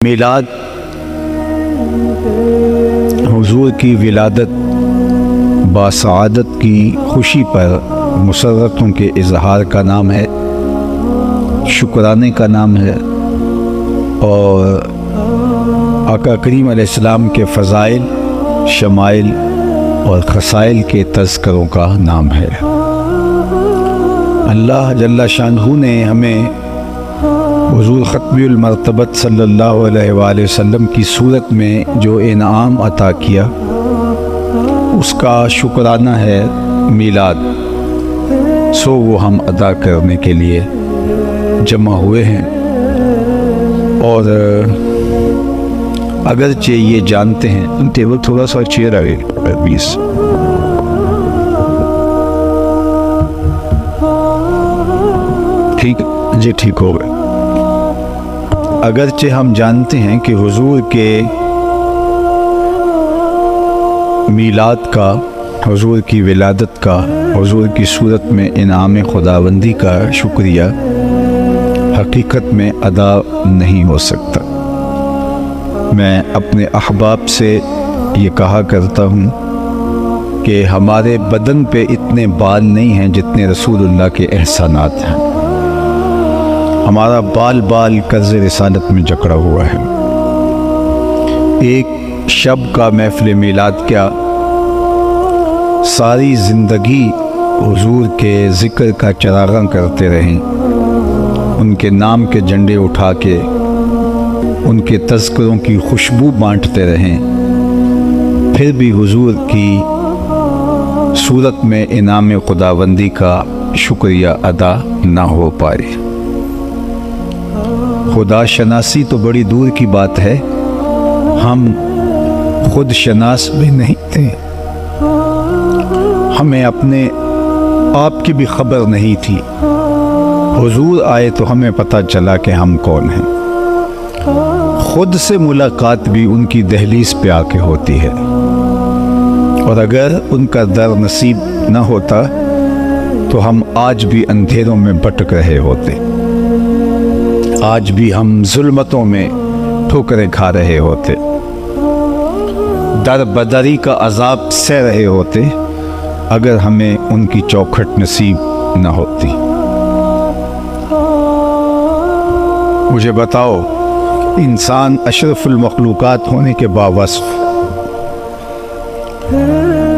میلاد حضور کی ولادت باسعادت کی خوشی پر مسرتوں کے اظہار کا نام ہے، شکرانے کا نام ہے، اور آقا کریم علیہ السلام کے فضائل، شمائل اور خصائل کے تذکروں کا نام ہے۔ اللہ جل شانہ نے ہمیں حضور ختم المرتبت صلی اللہ علیہ وآلہ وسلم کی صورت میں جو انعام عطا کیا، اس کا شکرانہ ہے میلاد، سو وہ ہم ادا کرنے کے لیے جمع ہوئے ہیں۔ اور اگرچہ یہ جانتے ہیں، ٹیبل تھوڑا سا چیئر آگے پلیز، ٹھیک جی ٹھیک ہو گئے۔ اگرچہ ہم جانتے ہیں کہ حضور کے میلاد کا، حضور کی ولادت کا، حضور کی صورت میں انعام خداوندی کا شکریہ حقیقت میں ادا نہیں ہو سکتا۔ میں اپنے احباب سے یہ کہا کرتا ہوں کہ ہمارے بدن پہ اتنے بال نہیں ہیں جتنے رسول اللہ کے احسانات ہیں۔ ہمارا بال بال قرض رسالت میں جکڑا ہوا ہے۔ ایک شب کا محفل میلاد کیا، ساری زندگی حضور کے ذکر کا چراغاں کرتے رہیں، ان کے نام کے جھنڈے اٹھا کے ان کے تذکروں کی خوشبو بانٹتے رہیں، پھر بھی حضور کی صورت میں انعام خداوندی کا شکریہ ادا نہ ہو پائے۔ خدا شناسی تو بڑی دور کی بات ہے، ہم خود شناس بھی نہیں تھے، ہمیں اپنے آپ کی بھی خبر نہیں تھی۔ حضور آئے تو ہمیں پتہ چلا کہ ہم کون ہیں۔ خود سے ملاقات بھی ان کی دہلیز پہ آ کے ہوتی ہے، اور اگر ان کا در نصیب نہ ہوتا تو ہم آج بھی اندھیروں میں بھٹک رہے ہوتے، آج بھی ہم ظلمتوں میں ٹھوکریں کھا رہے ہوتے، در بدری کا عذاب سہ رہے ہوتے، اگر ہمیں ان کی چوکھٹ نصیب نہ ہوتی۔ مجھے بتاؤ، انسان اشرف المخلوقات ہونے کے باوصف،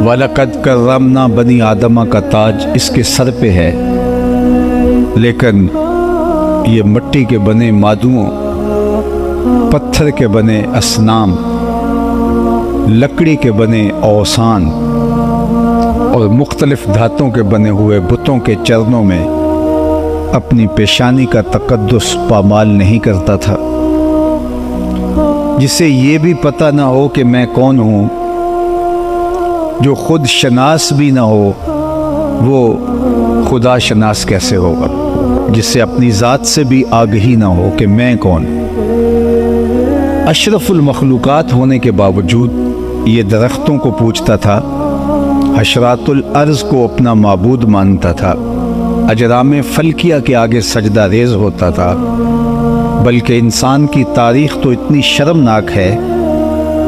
وَلَقَدْ كَرَّمْنَا بنی آدمہ کا تاج اس کے سر پہ ہے، لیکن یہ مٹی کے بنے مادوؤں، پتھر کے بنے اصنام، لکڑی کے بنے اوثان اور مختلف دھاتوں کے بنے ہوئے بتوں کے چرنوں میں اپنی پیشانی کا تقدس پامال نہیں کرتا تھا۔ جسے یہ بھی پتہ نہ ہو کہ میں کون ہوں، جو خود شناس بھی نہ ہو، وہ خدا شناس کیسے ہوگا؟ جسے اپنی ذات سے بھی آگہی نہ ہو کہ میں کون۔ اشرف المخلوقات ہونے کے باوجود یہ درختوں کو پوجتا تھا، حشرات الارض کو اپنا معبود مانتا تھا، اجرام فلکیہ کے آگے سجدہ ریز ہوتا تھا، بلکہ انسان کی تاریخ تو اتنی شرمناک ہے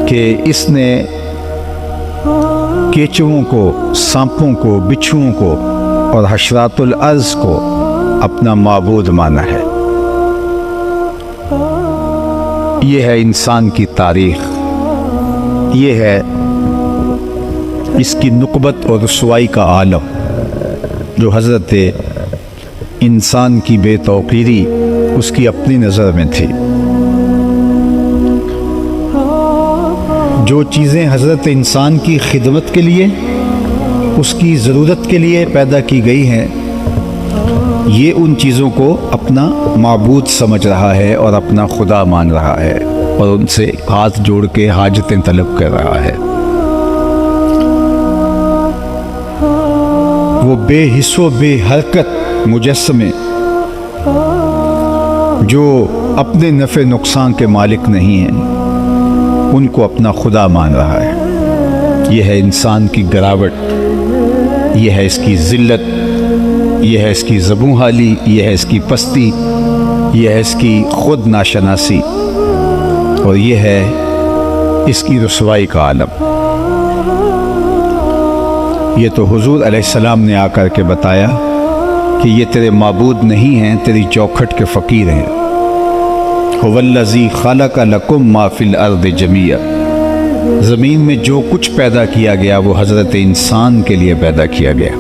کہ اس نے کیچوؤں کو، سانپوں کو، بچھوؤں کو اور حشرات الارض کو اپنا معبود مانا ہے۔ یہ ہے انسان کی تاریخ، یہ ہے اس کی نقبت اور رسوائی کا عالم، جو حضرت انسان کی بے توقیری اس کی اپنی نظر میں تھی۔ جو چیزیں حضرت انسان کی خدمت کے لیے، اس کی ضرورت کے لیے پیدا کی گئی ہیں، یہ ان چیزوں کو اپنا معبود سمجھ رہا ہے اور اپنا خدا مان رہا ہے، اور ان سے ہاتھ جوڑ کے حاجتیں طلب کر رہا ہے۔ وہ بے حس و بے حرکت مجسمے جو اپنے نفع نقصان کے مالک نہیں ہیں، ان کو اپنا خدا مان رہا ہے۔ یہ ہے انسان کی گراوٹ، یہ ہے اس کی ذلت، یہ ہے اس کی زبوں حالی، یہ ہے اس کی پستی، یہ ہے اس کی خود ناشناسی۔ اور یہ ہے اس کی رسوائی کا عالم۔ یہ تو حضور علیہ السلام نے آ کر کے بتایا کہ یہ تیرے معبود نہیں ہیں، تیری چوکھٹ کے فقیر ہیں۔ هو الذی خلق لکم ما فی الارض جمیعا، زمین میں جو کچھ پیدا کیا گیا وہ حضرت انسان کے لیے پیدا کیا گیا۔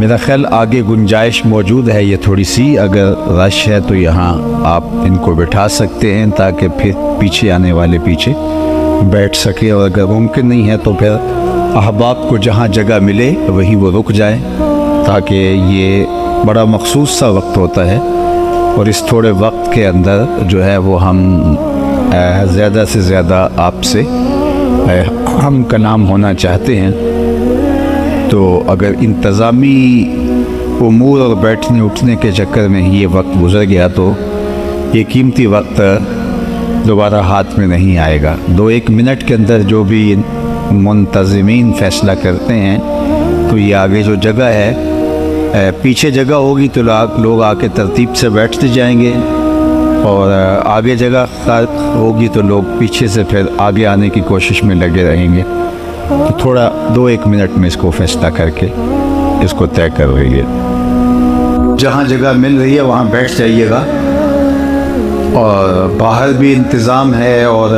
میرا خیال آگے گنجائش موجود ہے، یہ تھوڑی سی اگر رش ہے تو یہاں آپ ان کو بٹھا سکتے ہیں تاکہ پھر پیچھے آنے والے پیچھے بیٹھ سکے، اور اگر ممکن نہیں ہے تو پھر احباب کو جہاں جگہ ملے وہی وہ رک جائیں، تاکہ یہ بڑا مخصوص سا وقت ہوتا ہے، اور اس تھوڑے وقت کے اندر جو ہے وہ ہم زیادہ سے زیادہ آپ سے ہم کلام ہونا چاہتے ہیں۔ تو اگر انتظامی امور اور بیٹھنے اٹھنے کے چکر میں یہ وقت گزر گیا تو یہ قیمتی وقت دوبارہ ہاتھ میں نہیں آئے گا۔ 2-1 منٹ کے اندر جو بھی منتظمین فیصلہ کرتے ہیں تو یہ آگے جو جگہ ہے، پیچھے جگہ ہوگی تو لوگ آ کے ترتیب سے بیٹھتے جائیں گے، اور آگے جگہ ہوگی تو لوگ پیچھے سے پھر آگے آنے کی کوشش میں لگے رہیں گے۔ تو تھوڑا 2-1 منٹ میں اس کو فیصلہ کر کے اس کو طے کر رہی ہے۔ جہاں جگہ مل رہی ہے وہاں بیٹھ جائیے گا، اور باہر بھی انتظام ہے، اور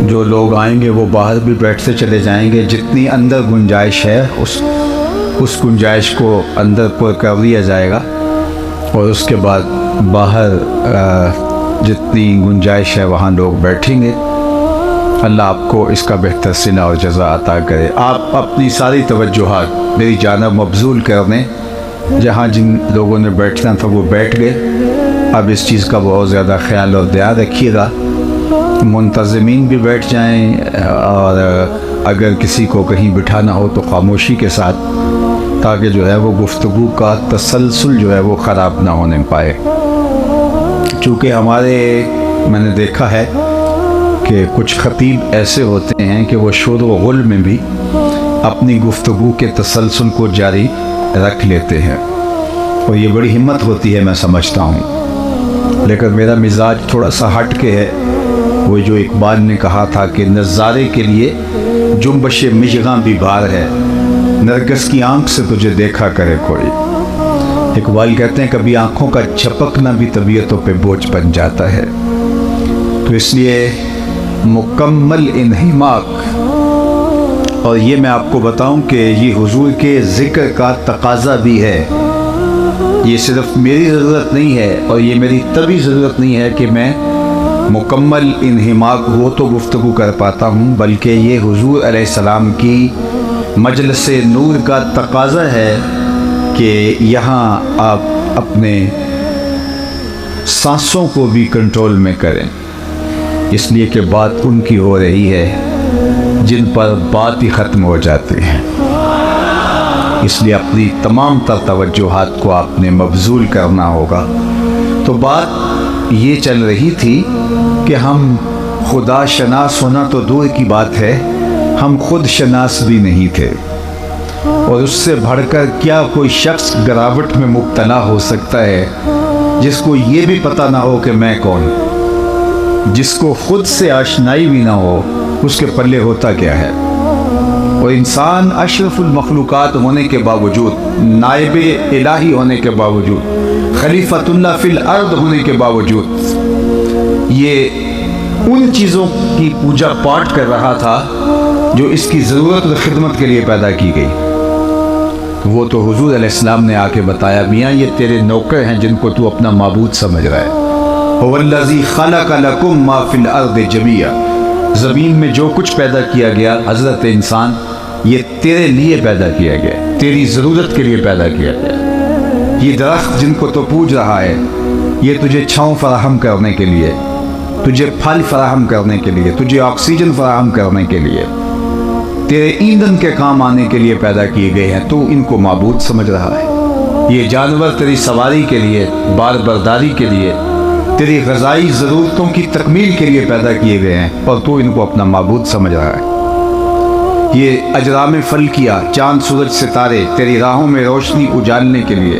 جو لوگ آئیں گے وہ باہر بھی بیٹھتے چلے جائیں گے۔ جتنی اندر گنجائش ہے اس گنجائش کو اندر پر کر لیا جائے گا، اور اس کے بعد باہر جتنی گنجائش ہے وہاں لوگ بیٹھیں گے۔ اللہ آپ کو اس کا بہتر صلہ اور جزا عطا کرے۔ آپ اپنی ساری توجہات میری جانب مبذول کر دیں، جہاں جن لوگوں نے بیٹھنا تھا وہ بیٹھ گئے۔ اب اس چیز کا بہت زیادہ خیال اور دھیان رکھیے گا، منتظمین بھی بیٹھ جائیں، اور اگر کسی کو کہیں بٹھانا ہو تو خاموشی کے ساتھ، تاکہ جو ہے وہ گفتگو کا تسلسل جو ہے وہ خراب نہ ہونے پائے۔ چونکہ میں نے دیکھا ہے کہ کچھ خطیب ایسے ہوتے ہیں کہ وہ شور و غل میں بھی اپنی گفتگو کے تسلسل کو جاری رکھ لیتے ہیں، اور یہ بڑی ہمت ہوتی ہے، میں سمجھتا ہوں، لیکن میرا مزاج تھوڑا سا ہٹ کے ہے۔ وہ جو اقبال نے کہا تھا کہ نظارے کے لیے جنبش مژگاں بھی بار ہے، نرگس کی آنکھ سے تجھے دیکھا کرے کوئی۔ اقبال کہتے ہیں کبھی آنکھوں کا جھپکنا بھی طبیعتوں پہ بوجھ بن جاتا ہے، تو اس لیے مکمل انہماک۔ اور یہ میں آپ کو بتاؤں کہ یہ حضور کے ذکر کا تقاضا بھی ہے، یہ صرف میری ضرورت نہیں ہے، اور یہ میری طبعی ضرورت نہیں ہے کہ میں مکمل انہماک ہو تو گفتگو کر پاتا ہوں، بلکہ یہ حضور علیہ السلام کی مجلس نور کا تقاضا ہے کہ یہاں آپ اپنے سانسوں کو بھی کنٹرول میں کریں، اس لیے کہ بات ان کی ہو رہی ہے جن پر بات ہی ختم ہو جاتی ہے۔ اس لیے اپنی تمام تر توجہات کو آپ نے مبذول کرنا ہوگا۔ تو بات یہ چل رہی تھی کہ ہم خدا شناس ہونا تو دور کی بات ہے، ہم خود شناس بھی نہیں تھے، اور اس سے بڑھ کر کیا کوئی شخص گراوٹ میں مبتلا ہو سکتا ہے جس کو یہ بھی پتہ نہ ہو کہ میں کون، جس کو خود سے آشنائی بھی نہ ہو، اس کے پلے ہوتا کیا ہے۔ اور انسان اشرف المخلوقات ہونے کے باوجود، نائب الہی ہونے کے باوجود، خلیفۃ اللہ فی الارض ہونے کے باوجود، یہ ان چیزوں کی پوجا پاٹ کر رہا تھا جو اس کی ضرورت اور خدمت کے لیے پیدا کی گئی۔ وہ تو حضور علیہ السلام نے آ کے بتایا، میاں یہ تیرے نوکر ہیں جن کو تو اپنا معبود سمجھ رہا ہے۔ هو الذی خلق لکم ما فی الارض جمیعا، زمین میں جو کچھ پیدا کیا گیا حضرت انسان، یہ تیرے لیے پیدا کیا گیا، تیری ضرورت کے لیے پیدا کیا گیا۔ یہ درخت جن کو تو پوج رہا ہے، یہ تجھے چھاؤں فراہم کرنے کے لیے، تجھے پھل فراہم کرنے کے لیے، تجھے آکسیجن فراہم کرنے کے لیے، تیرے ایندھن کے کام آنے کے لیے پیدا کیے گئے ہیں، تو ان کو معبود سمجھ رہا ہے۔ یہ جانور تیری سواری کے لیے، بار برداری کے لیے، تیری غذائی ضرورتوں کی تکمیل کے لیے پیدا کیے گئے ہیں، اور تو ان کو اپنا معبود سمجھ رہا ہے۔ یہ اجرام فلکیہ، چاند سورج ستارے تیری راہوں میں روشنی اجالنے کے لیے،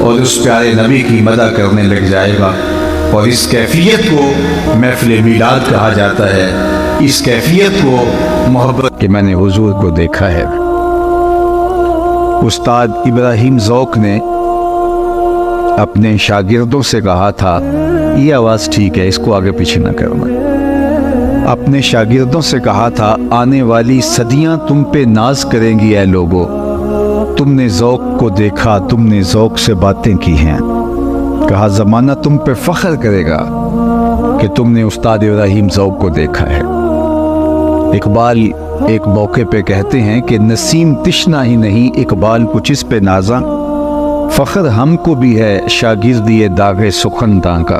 اور اس پیارے نبی کی مدح کرنے لگ جائے گا، اور اس کیفیت کو محفل میلاد کہا جاتا ہے۔ اس کیفیت کو محبت کہ میں نے حضور کو دیکھا ہے۔ استاد ابراہیم ذوق نے اپنے شاگردوں سے کہا تھا، یہ آواز ٹھیک ہے، اس کو آگے پیچھے نہ کرنا۔ اپنے شاگردوں سے کہا تھا، آنے والی صدیاں تم پہ ناز کریں گی اے لوگو، تم نے ذوق کو دیکھا، تم نے ذوق سے باتیں کی ہیں۔ کہا زمانہ تم پہ فخر کرے گا کہ تم نے استاد ابراہیم ذوق کو دیکھا ہے۔ اقبال ایک موقع پہ کہتے ہیں کہ نسیم تشنا ہی نہیں، اقبال کچھ اس پہ نازاں، فخر ہم کو بھی ہے شاگردی داغ سخنداں کا۔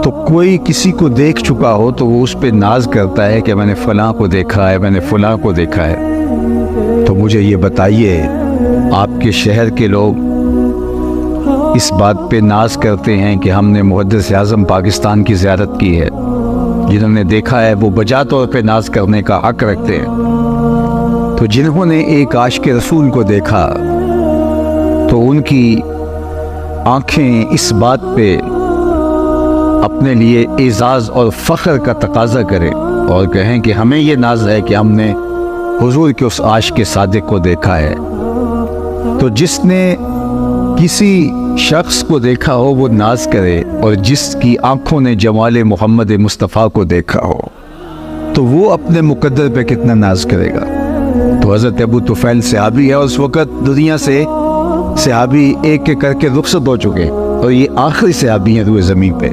تو کوئی کسی کو دیکھ چکا ہو تو وہ اس پہ ناز کرتا ہے کہ میں نے فلاں کو دیکھا ہے، میں نے فلاں کو دیکھا ہے۔ تو مجھے یہ بتائیے، آپ کے شہر کے لوگ اس بات پہ ناز کرتے ہیں کہ ہم نے محدث اعظم پاکستان کی زیارت کی ہے، جنہوں نے دیکھا ہے وہ بجا طور پہ ناز کرنے کا حق رکھتے ہیں۔ تو جنہوں نے ایک عاشق رسول کو دیکھا تو ان کی آنکھیں اس بات پہ اپنے لیے اعزاز اور فخر کا تقاضا کریں اور کہیں کہ ہمیں یہ ناز ہے کہ ہم نے حضور کے اس عاشق صادق کو دیکھا ہے۔ تو جس نے کسی شخص کو دیکھا ہو وہ ناز کرے، اور جس کی آنکھوں نے جمال محمد مصطفیٰ کو دیکھا ہو تو وہ اپنے مقدر پہ کتنا ناز کرے گا۔ تو حضرت ابو طفیل صحابی ہے، اور اس وقت دنیا سے صحابی ایک ایک کر کے رخصت ہو چکے، اور یہ آخری صحابی ہیں روئے زمین پہ۔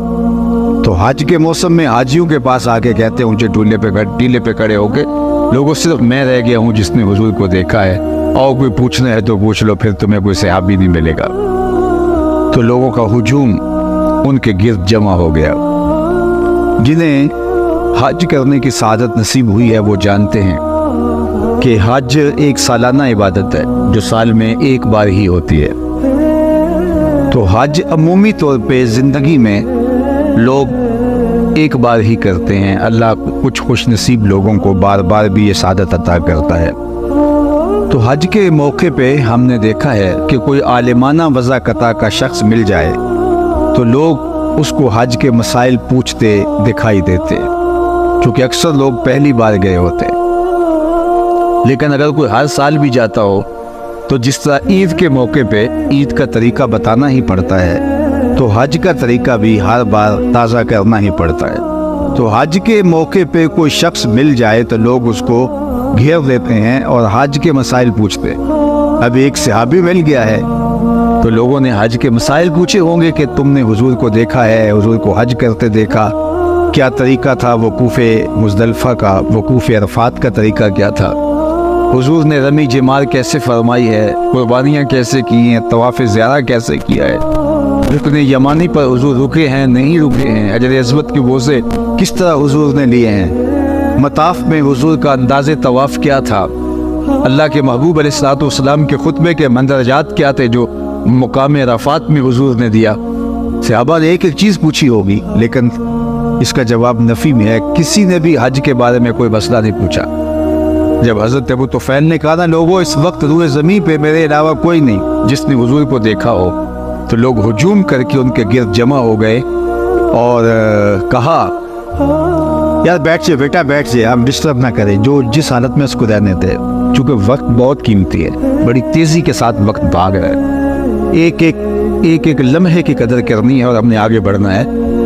تو حج کے موسم میں حاجیوں کے پاس آ کے کہتے ہیں اونچے ٹیلے پہ کھڑے ہو کے، لوگوں صرف میں رہ گیا ہوں جس نے حضور کو دیکھا ہے، اور کوئی پوچھنا ہے تو پوچھ لو، پھر تمہیں کوئی صحابی نہیں ملے گا۔ تو لوگوں کا ہجوم ان کے گرد جمع ہو گیا۔ جنہیں حج کرنے کی سعادت نصیب ہوئی ہے وہ جانتے ہیں کہ حج ایک سالانہ عبادت ہے جو سال میں ایک بار ہی ہوتی ہے۔ تو حج عمومی طور پہ زندگی میں لوگ ایک بار ہی کرتے ہیں، اللہ کچھ خوش نصیب لوگوں کو بار بار بھی یہ سعادت عطا کرتا ہے۔ تو حج کے موقع پہ ہم نے دیکھا ہے کہ کوئی عالمانہ وضاقتہ کا شخص مل جائے تو لوگ اس کو حج کے مسائل پوچھتے دکھائی دیتے، چونکہ اکثر لوگ پہلی بار گئے ہوتے۔ لیکن اگر کوئی ہر سال بھی جاتا ہو تو جس طرح عید کے موقع پہ عید کا طریقہ بتانا ہی پڑتا ہے، تو حج کا طریقہ بھی ہر بار تازہ کرنا ہی پڑتا ہے۔ تو حج کے موقع پہ کوئی شخص مل جائے تو لوگ اس کو گھیر لیتے ہیں اور حج کے مسائل پوچھتے۔ اب ایک صحابی مل گیا ہے تو لوگوں نے حج کے مسائل پوچھے ہوں گے کہ تم نے حضور کو دیکھا ہے، حضور کو حج کرتے دیکھا، کیا طریقہ تھا وقوف مزدلفہ کا، وقوف عرفات کا طریقہ کیا تھا، حضور نے رمی جمار کیسے فرمائی ہے، قربانیاں کیسے کی ہیں، طواف زیارہ کیسے کیا ہے، رکن یمانی پر حضور رکے ہیں نہیں رکے ہیں، حجر اسود کے بوسے کس طرح حضور نے لیے ہیں، مطاف میں حضور کا انداز طواف کیا تھا، اللہ کے محبوب علیہ الصلوۃ والسلام کے خطبے کے مندرجات کیا تھے جو مقام عرفات میں حضور نے دیا۔ صحابہ نے ایک ایک چیز پوچھی ہوگی، لیکن اس کا جواب نفی میں ہے، کسی نے بھی حج کے بارے میں کوئی مسئلہ نہیں پوچھا۔ جب حضرت ابو طفیل نے کہا نا لوگوں اس وقت روئے زمین پہ میرے علاوہ کوئی نہیں جس نے حضور کو دیکھا ہو، تو لوگ ہجوم کر کے ان کے گرد جمع ہو گئے اور کہا یار بیٹھ جائے بیٹا بیٹھ جائے، آپ ڈسٹرب نہ کریں، جو جس حالت میں اس کو رہنے دے، چونکہ وقت بہت قیمتی ہے، بڑی تیزی کے ساتھ وقت بھاگ رہا ہے، ایک لمحے کی قدر کرنی ہے اور ہم نے آگے بڑھنا ہے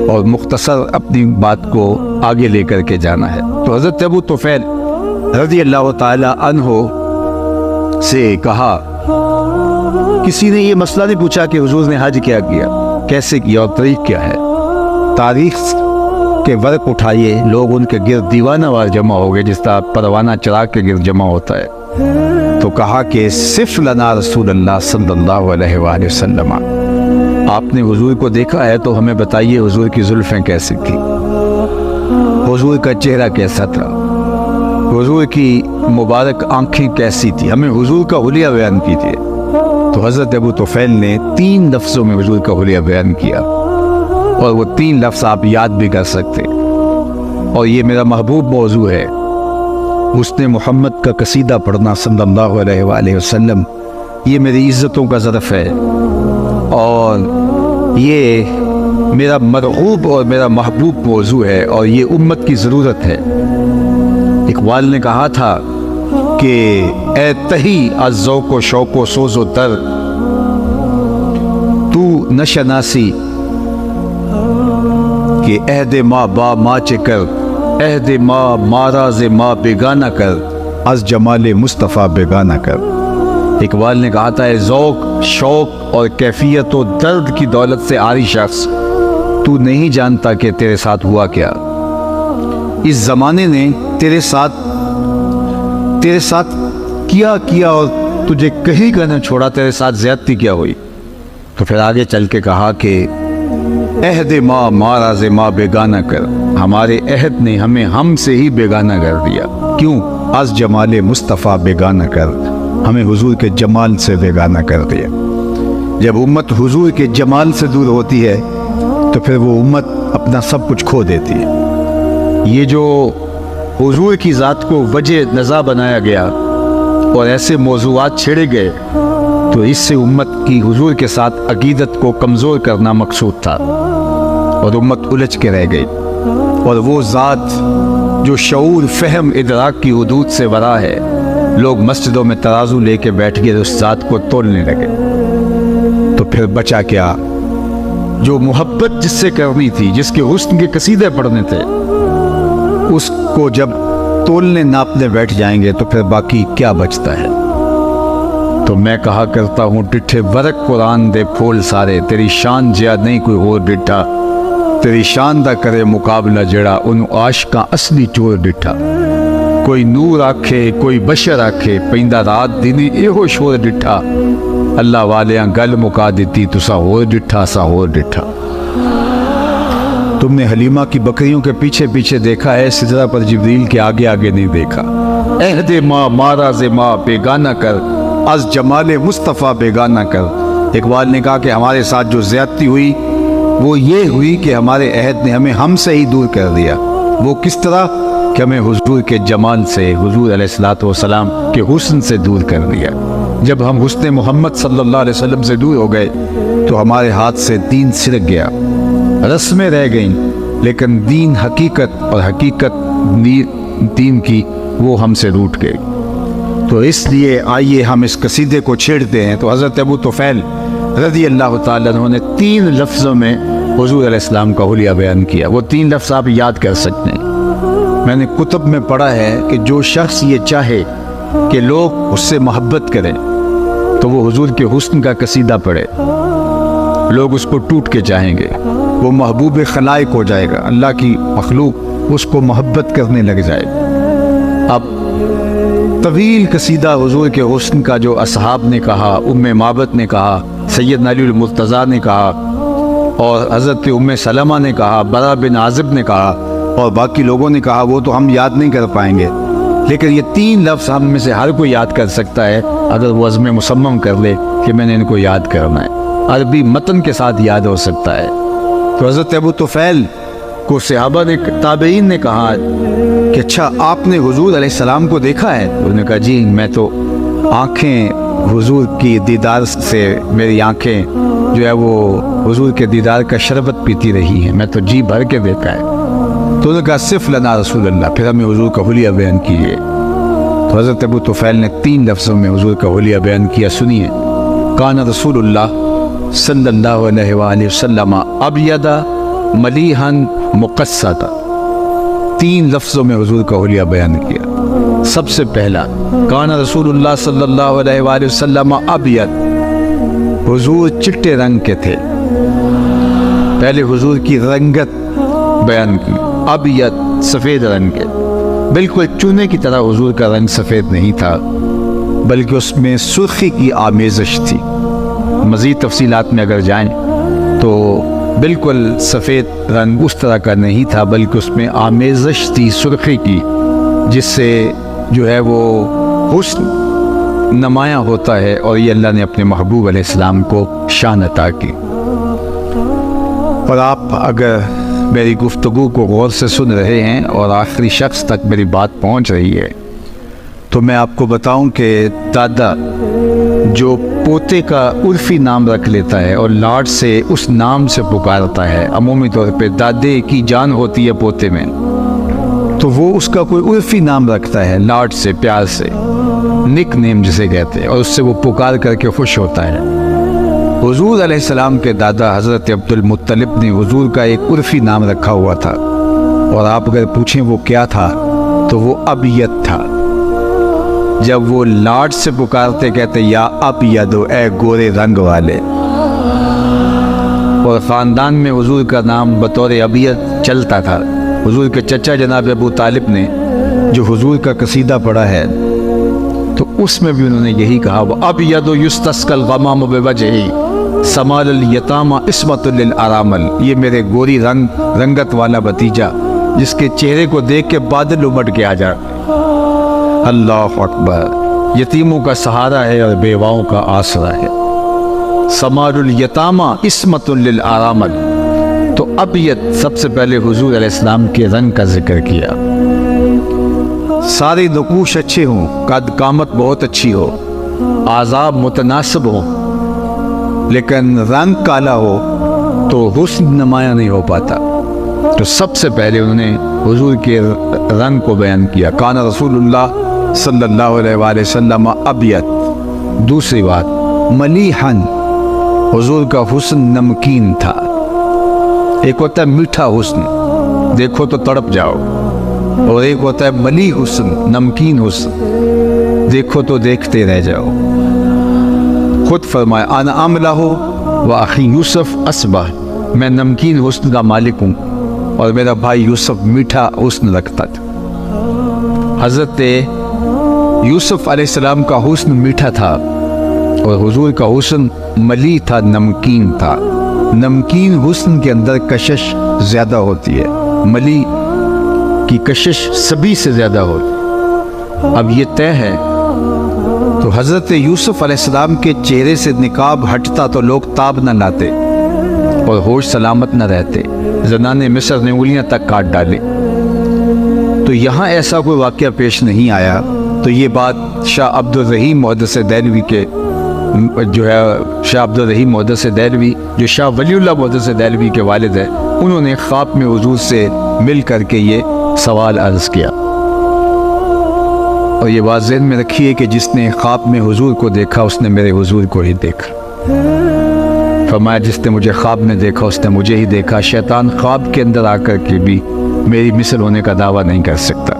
اور مختصر اپنی بات کو آگے لے کر کے جانا ہے۔ تو حضرت ابو طفیل رضی اللہ تعالی عنہ سے کہا، کسی نے یہ مسئلہ نہیں پوچھا کہ حضور نے حج کیا کیسے کیا اور تاریخ کیا ہے۔ تاریخ کے ورق اٹھائیے، لوگ ان کے گرد دیوانہ وار جمع ہو گئے جس طرح پروانہ چراغ کے گرد جمع ہوتا ہے۔ تو کہا کہ صف لنا رسول اللہ صلی اللہ علیہ وآلہ وسلم، آپ نے حضور کو دیکھا ہے تو ہمیں بتائیے حضور کی زلفیں کیسی تھی، حضور کا چہرہ کیسا تھا، حضور کی مبارک آنکھیں کیسی تھی، ہمیں حضور کا حلیہ بیان کیجیے۔ تو حضرت ابو طفیل نے 3 لفظوں میں حضور کا حلیہ بیان کیا، اور وہ 3 لفظ آپ یاد بھی کر سکتے، اور یہ میرا محبوب موضوع ہے۔ حسن محمد کا قصیدہ پڑھنا صلی اللہ علیہ وآلہ وسلم، یہ میری عزتوں کا ظرف ہے اور یہ میرا مرغوب اور میرا محبوب موضوع ہے اور یہ امت کی ضرورت ہے۔ اقبال نے کہا تھا کہ اے تہی از ذوق و شوق و سوز و درد، تو نہ شناسی کہ عہد ما با ما چکر، عہد ما ماراز ما بیگانہ کر، از جمال مصطفیٰ بیگانہ کر۔ اقبال نے کہا تھا اے ذوق، شوق اور کیفیت و درد کی دولت سے عاری شخص، تو نہیں جانتا کہ تیرے ساتھ ہوا کیا۔ اس زمانے نے تیرے ساتھ کیا اور تجھے کہیں کا نہ چھوڑا، تیرے ساتھ زیادتی کیا ہوئی۔ تو پھر آگے چل کے کہا کہ عہد ما ماراز ما بیگانہ کر، ہمارے عہد نے ہمیں ہم سے ہی بیگانہ کر دیا۔ کیوں؟ از جمال مصطفیٰ بیگانہ کر، ہمیں حضور کے جمال سے بیگانہ کر دیا۔ جب امت حضور کے جمال سے دور ہوتی ہے تو پھر وہ امت اپنا سب کچھ کھو دیتی ہے۔ یہ جو حضور کی ذات کو وجہ نزا بنایا گیا اور ایسے موضوعات چھیڑے گئے تو اس سے امت کی حضور کے ساتھ عقیدت کو کمزور کرنا مقصود تھا اور امت الجھ کے رہ گئی، اور وہ ذات جو شعور، فہم، ادراک کی حدود سے ورا ہے، لوگ مسجدوں میں ترازو لے کے بیٹھ گئے، اس ذات کو تولنے لگے۔ تو پھر بچا کیا؟ جو محبت جس سے کرنی تھی، جس کے حسن کے قصیدے پڑھنے تھے، اس کو جب تولنے ناپنے بیٹھ جائیں گے تو پھر باقی کیا بچتا ہے؟ تو میں کہا کرتا ہوں ڈٹھے ورق قرآن دے پھول سارے، تیری شان جیا نہیں کوئی اور ڈٹھا، تیری شان دا کرے مقابلہ جڑا، ان عاشقاں اصلی چور ڈٹھا۔ کوئی نور آکھے کوئی بشر آکھے، پیندا رات دینی ایہو شور ڈٹھا، اللہ والیاں گل مکا دیتی تسا ہور ڈٹھا سا ہور ڈٹھا۔ تم نے حلیمہ کی بکریوں کے پیچھے پیچھے دیکھا ہے، سدرہ پر جبریل کے آگے آگے نہیں دیکھا۔ عہد ما ماراز ما بیگانہ کر، از جمال مصطفیٰ بیگانہ کر۔ اقبال نے کہا کہ ہمارے ساتھ جو زیادتی ہوئی وہ یہ ہوئی کہ ہمارے عہد نے ہمیں ہم سے ہی دور کر دیا۔ وہ کس طرح؟ کہ ہمیں حضور کے جمال سے، حضور علیہ الصلوۃ والسلام کے حسن سے دور کر دیا۔ جب ہم حسن محمد صلی اللہ علیہ وسلم سے دور ہو گئے تو ہمارے ہاتھ سے دین سرک گیا، رسمیں رہ گئیں، لیکن دین حقیقت اور حقیقت دین کی وہ ہم سے روٹ گئی۔ تو اس لیے آئیے ہم اس قصیدے کو چھیڑتے ہیں۔ تو حضرت ابو طفیل رضی اللہ تعالیٰ عنہ نے 3 لفظوں میں حضور علیہ السلام کا حلیہ بیان کیا۔ وہ 3 لفظ آپ یاد کر سکتے ہیں۔ میں نے کتب میں پڑھا ہے کہ جو شخص یہ چاہے کہ لوگ اس سے محبت کریں تو وہ حضور کے حسن کا قصیدہ پڑھے، لوگ اس کو ٹوٹ کے چاہیں گے، وہ محبوب خلائق ہو جائے گا، اللہ کی مخلوق اس کو محبت کرنے لگ جائے گا۔ اب طویل قصیدہ حضور کے حسن کا جو اصحاب نے کہا، ام معبد نے کہا، سیدنا علی المرتضیٰ نے کہا، اور حضرت ام سلمہ نے کہا، برا بن عازب نے کہا، اور باقی لوگوں نے کہا، وہ تو ہم یاد نہیں کر پائیں گے، لیکن یہ 3 لفظ ہم میں سے ہر کوئی یاد کر سکتا ہے اگر وہ عزم مصمم کر لے کہ میں نے ان کو یاد کرنا ہے۔ عربی متن کے ساتھ یاد ہو سکتا ہے۔ تو حضرت ابو طفیل کو صحابہ نے، تابعین نے کہا کہ اچھا آپ نے حضور علیہ السلام کو دیکھا ہے؟ انہوں نے کہا جی، میں تو آنکھیں حضور کی دیدار سے، میری آنکھیں جو ہے وہ حضور کے دیدار کا شربت پیتی رہی ہیں، میں تو جی بھر کے دیکھا ہے۔ تو انہوں نے کہا صف لنا رسول اللہ، پھر ہمیں حضور کا حلیہ بیان کیجیے۔ تو حضرت ابو طفیل نے 3 لفظوں میں حضور کا حلیہ بیان کیا، سنیے۔ کان رسول اللہ صلی اللہ علیہ وآلہ وسلم ابیض ملیحا مقصدا، 3 لفظوں میں حضور کا حلیہ بیان کیا۔ سب سے پہلا، کان رسول اللہ صلی اللہ علیہ وآلہ وسلم ابیض، حضور چٹے رنگ کے تھے۔ پہلے حضور کی رنگت بیان کی، ابیض سفید رنگ کے، بالکل چونے کی طرح حضور کا رنگ سفید نہیں تھا، بلکہ اس میں سرخی کی آمیزش تھی۔ مزید تفصیلات میں اگر جائیں تو بالکل سفید رنگ اس طرح کا نہیں تھا، بلکہ اس میں آمیزش تھی سرخی کی، جس سے جو ہے وہ حسن نمایاں ہوتا ہے، اور یہ اللہ نے اپنے محبوب علیہ السلام کو شان عطا کی۔ اور آپ اگر میری گفتگو کو غور سے سن رہے ہیں اور آخری شخص تک میری بات پہنچ رہی ہے تو میں آپ کو بتاؤں کہ دادا جو پوتے کا عرفی نام رکھ لیتا ہے اور لاڈ سے اس نام سے پکارتا ہے، عمومی طور پہ دادے کی جان ہوتی ہے پوتے میں، تو وہ اس کا کوئی عرفی نام رکھتا ہے لاڈ سے، پیار سے، نک نیم جسے کہتے ہیں، اور اس سے وہ پکار کر کے خوش ہوتا ہے۔ حضور علیہ السلام کے دادا حضرت عبد المطلب نے حضور کا ایک عرفی نام رکھا ہوا تھا، اور آپ اگر پوچھیں وہ کیا تھا تو وہ ابیت تھا۔ جب وہ لاڈ سے پکارتے کہتے یا ابیدو، اے گورے رنگ والے، اور خاندان میں حضور کا نام بطور ابیت چلتا تھا۔ حضور کے چچا جناب ابو طالب نے جو حضور کا قصیدہ پڑھا ہے تو اس میں بھی انہوں نے یہی کہا، ابیدو یستسقى الغمام بوجهه سمال الیتامى عصمۃ للارامل، یہ میرے گوری رنگت والا بھتیجا جس کے چہرے کو دیکھ کے بادل امٹ کے آ جاتے۔ اللہ اکبر، یتیموں کا سہارا ہے اور بیواؤں کا آسرا ہے۔ سمال الیتامى عصمۃ للارامل، تو ابیت سب سے پہلے حضور علیہ السلام کے رنگ کا ذکر کیا۔ سارے نقوش اچھے ہوں، قد قامت بہت اچھی ہو، اعضاء متناسب ہوں، لیکن رنگ کالا ہو تو حسن نمایاں نہیں ہو پاتا۔ تو سب سے پہلے انہوں نے حضور کے رنگ کو بیان کیا، کان رسول اللہ صلی اللہ علیہ وآلہ وسلم ابیت۔ دوسری بات، ملیحن، حضور کا حسن نمکین تھا۔ ایک ہوتا ہے میٹھا حسن، دیکھو تو تڑپ جاؤ، اور ایک ہوتا ہے ملی حسن، نمکین حسن، دیکھو تو دیکھتے رہ جاؤ۔ خود فرمایا انا عاملہ و اخی یوسف اصبح، میں نمکین حسن کا مالک ہوں اور میرا بھائی یوسف میٹھا حسن رکھتا تھا۔ حضرت یوسف علیہ السلام کا حسن میٹھا تھا اور حضور کا حسن ملی تھا، نمکین تھا۔ نمکین حسن کے اندر کشش زیادہ ہوتی ہے، ملی کی کشش سبھی سے زیادہ ہوتی۔ اب یہ طے ہے تو حضرت یوسف علیہ السلام کے چہرے سے نقاب ہٹتا تو لوگ تاب نہ لاتے اور ہوش سلامت نہ رہتے، زنان مصر نے انگلیاں تک کاٹ ڈالے۔ تو یہاں ایسا کوئی واقعہ پیش نہیں آیا، تو یہ بات شاہ عبد الرحیم محدث دہلوی کے جو ہے شاہ عبد الرحیم محدث دہلوی جو شاہ ولی اللہ محدث دہلوی کے والد ہیں، انہوں نے خواب میں حضور سے مل کر کے یہ سوال عرض کیا۔ اور یہ بات ذہن میں رکھیے کہ جس نے خواب میں حضور کو دیکھا اس نے میرے حضور کو ہی دیکھا۔ فرمایا جس نے مجھے خواب میں دیکھا اس نے مجھے ہی دیکھا۔ شیطان خواب کے اندر آ کر کے بھی میری مثل ہونے کا دعویٰ نہیں کر سکتا۔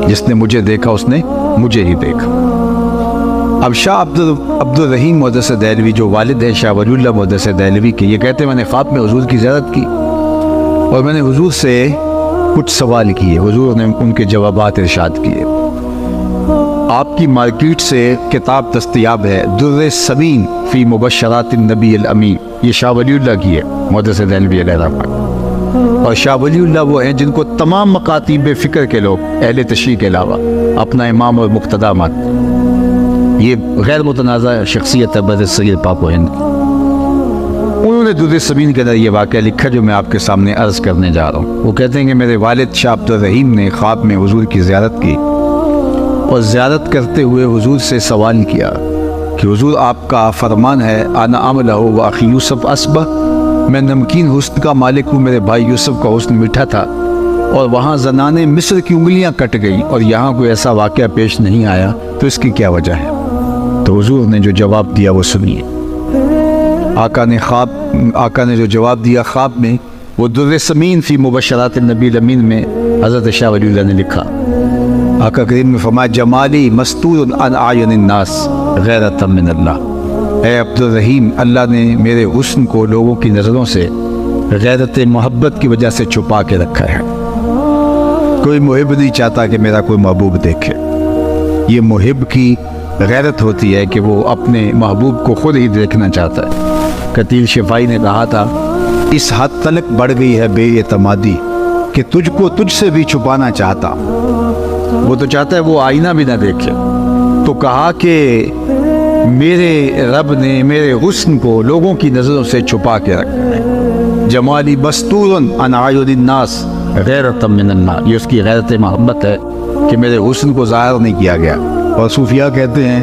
جس نے مجھے دیکھا اس نے مجھے ہی دیکھا۔ اب شاہ عبد الرحیم محدث دہلوی جو والد ہے شاہ ولی اللہ محدث دہلوی کے، یہ کہتے ہیں میں نے خواب میں حضور کی زیارت کی اور میں نے حضور سے کچھ سوال کیے، حضور نے ان کے جوابات ارشاد کیے۔ آپ کی مارکیٹ سے کتاب دستیاب ہے، در سمین فی مبشرات النبی الامین، یہ شاہ ولی اللہ کی ہے محدث دہلوی علیہ رحمۃ۔ اور شاہ ولی اللہ وہ ہیں جن کو تمام مکاتیب فکر کے لوگ اہل تشریح کے علاوہ اپنا امام اور مقتدیٰ مانتے، یہ غیر متنازع شخصیت ہے بر صغیر پاک و ہند۔ انہوں نے در سمین کے اندر یہ واقعہ لکھا جو میں آپ کے سامنے عرض کرنے جا رہا ہوں۔ وہ کہتے ہیں کہ میرے والد شاہ عبد الرحیم نے خواب میں حضور کی زیارت کی اور زیارت کرتے ہوئے حضور سے سوال کیا کہ حضور آپ کا فرمان ہے انا عاملہ و اخی یوسف اصبح، میں نمکین حسن کا مالک ہوں، میرے بھائی یوسف کا حسن میٹھا تھا، اور وہاں زنان مصر کی انگلیاں کٹ گئی اور یہاں کوئی ایسا واقعہ پیش نہیں آیا، تو اس کی کیا وجہ ہے؟ تو حضور نے جو جواب دیا وہ سنیے۔ آقا نے جو جواب دیا خواب میں، وہ در سمین فی مبشرات النبی الامین میں حضرت شاہ ولی اللہ نے لکھا۔ آقا کریم نے فرمایا جمالی مستور عن اعین الناس غیرۃ من اللہ، اے عبد الرحیم اللہ نے میرے حسن کو لوگوں کی نظروں سے غیرت محبت کی وجہ سے چھپا کے رکھا ہے۔ کوئی محب نہیں چاہتا کہ میرا کوئی محبوب دیکھے، یہ محب کی غیرت ہوتی ہے کہ وہ اپنے محبوب کو خود ہی دیکھنا چاہتا ہے۔ قتیل شفائی نے کہا تھا اس حد تلک بڑھ گئی ہے بے اعتمادی کہ تجھ کو تجھ سے بھی چھپانا چاہتا، وہ تو چاہتا ہے وہ آئینہ بھی نہ دیکھے۔ تو کہا کہ میرے رب نے میرے حسن کو لوگوں کی نظروں سے چھپا کے رکھا ہے۔ جمالی مستور عن اعین الناس غیرۃ من اللہ، یہ اس کی غیرت محبت ہے کہ میرے حسن کو ظاہر نہیں کیا گیا۔ اور صوفیاء کہتے ہیں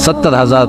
70,000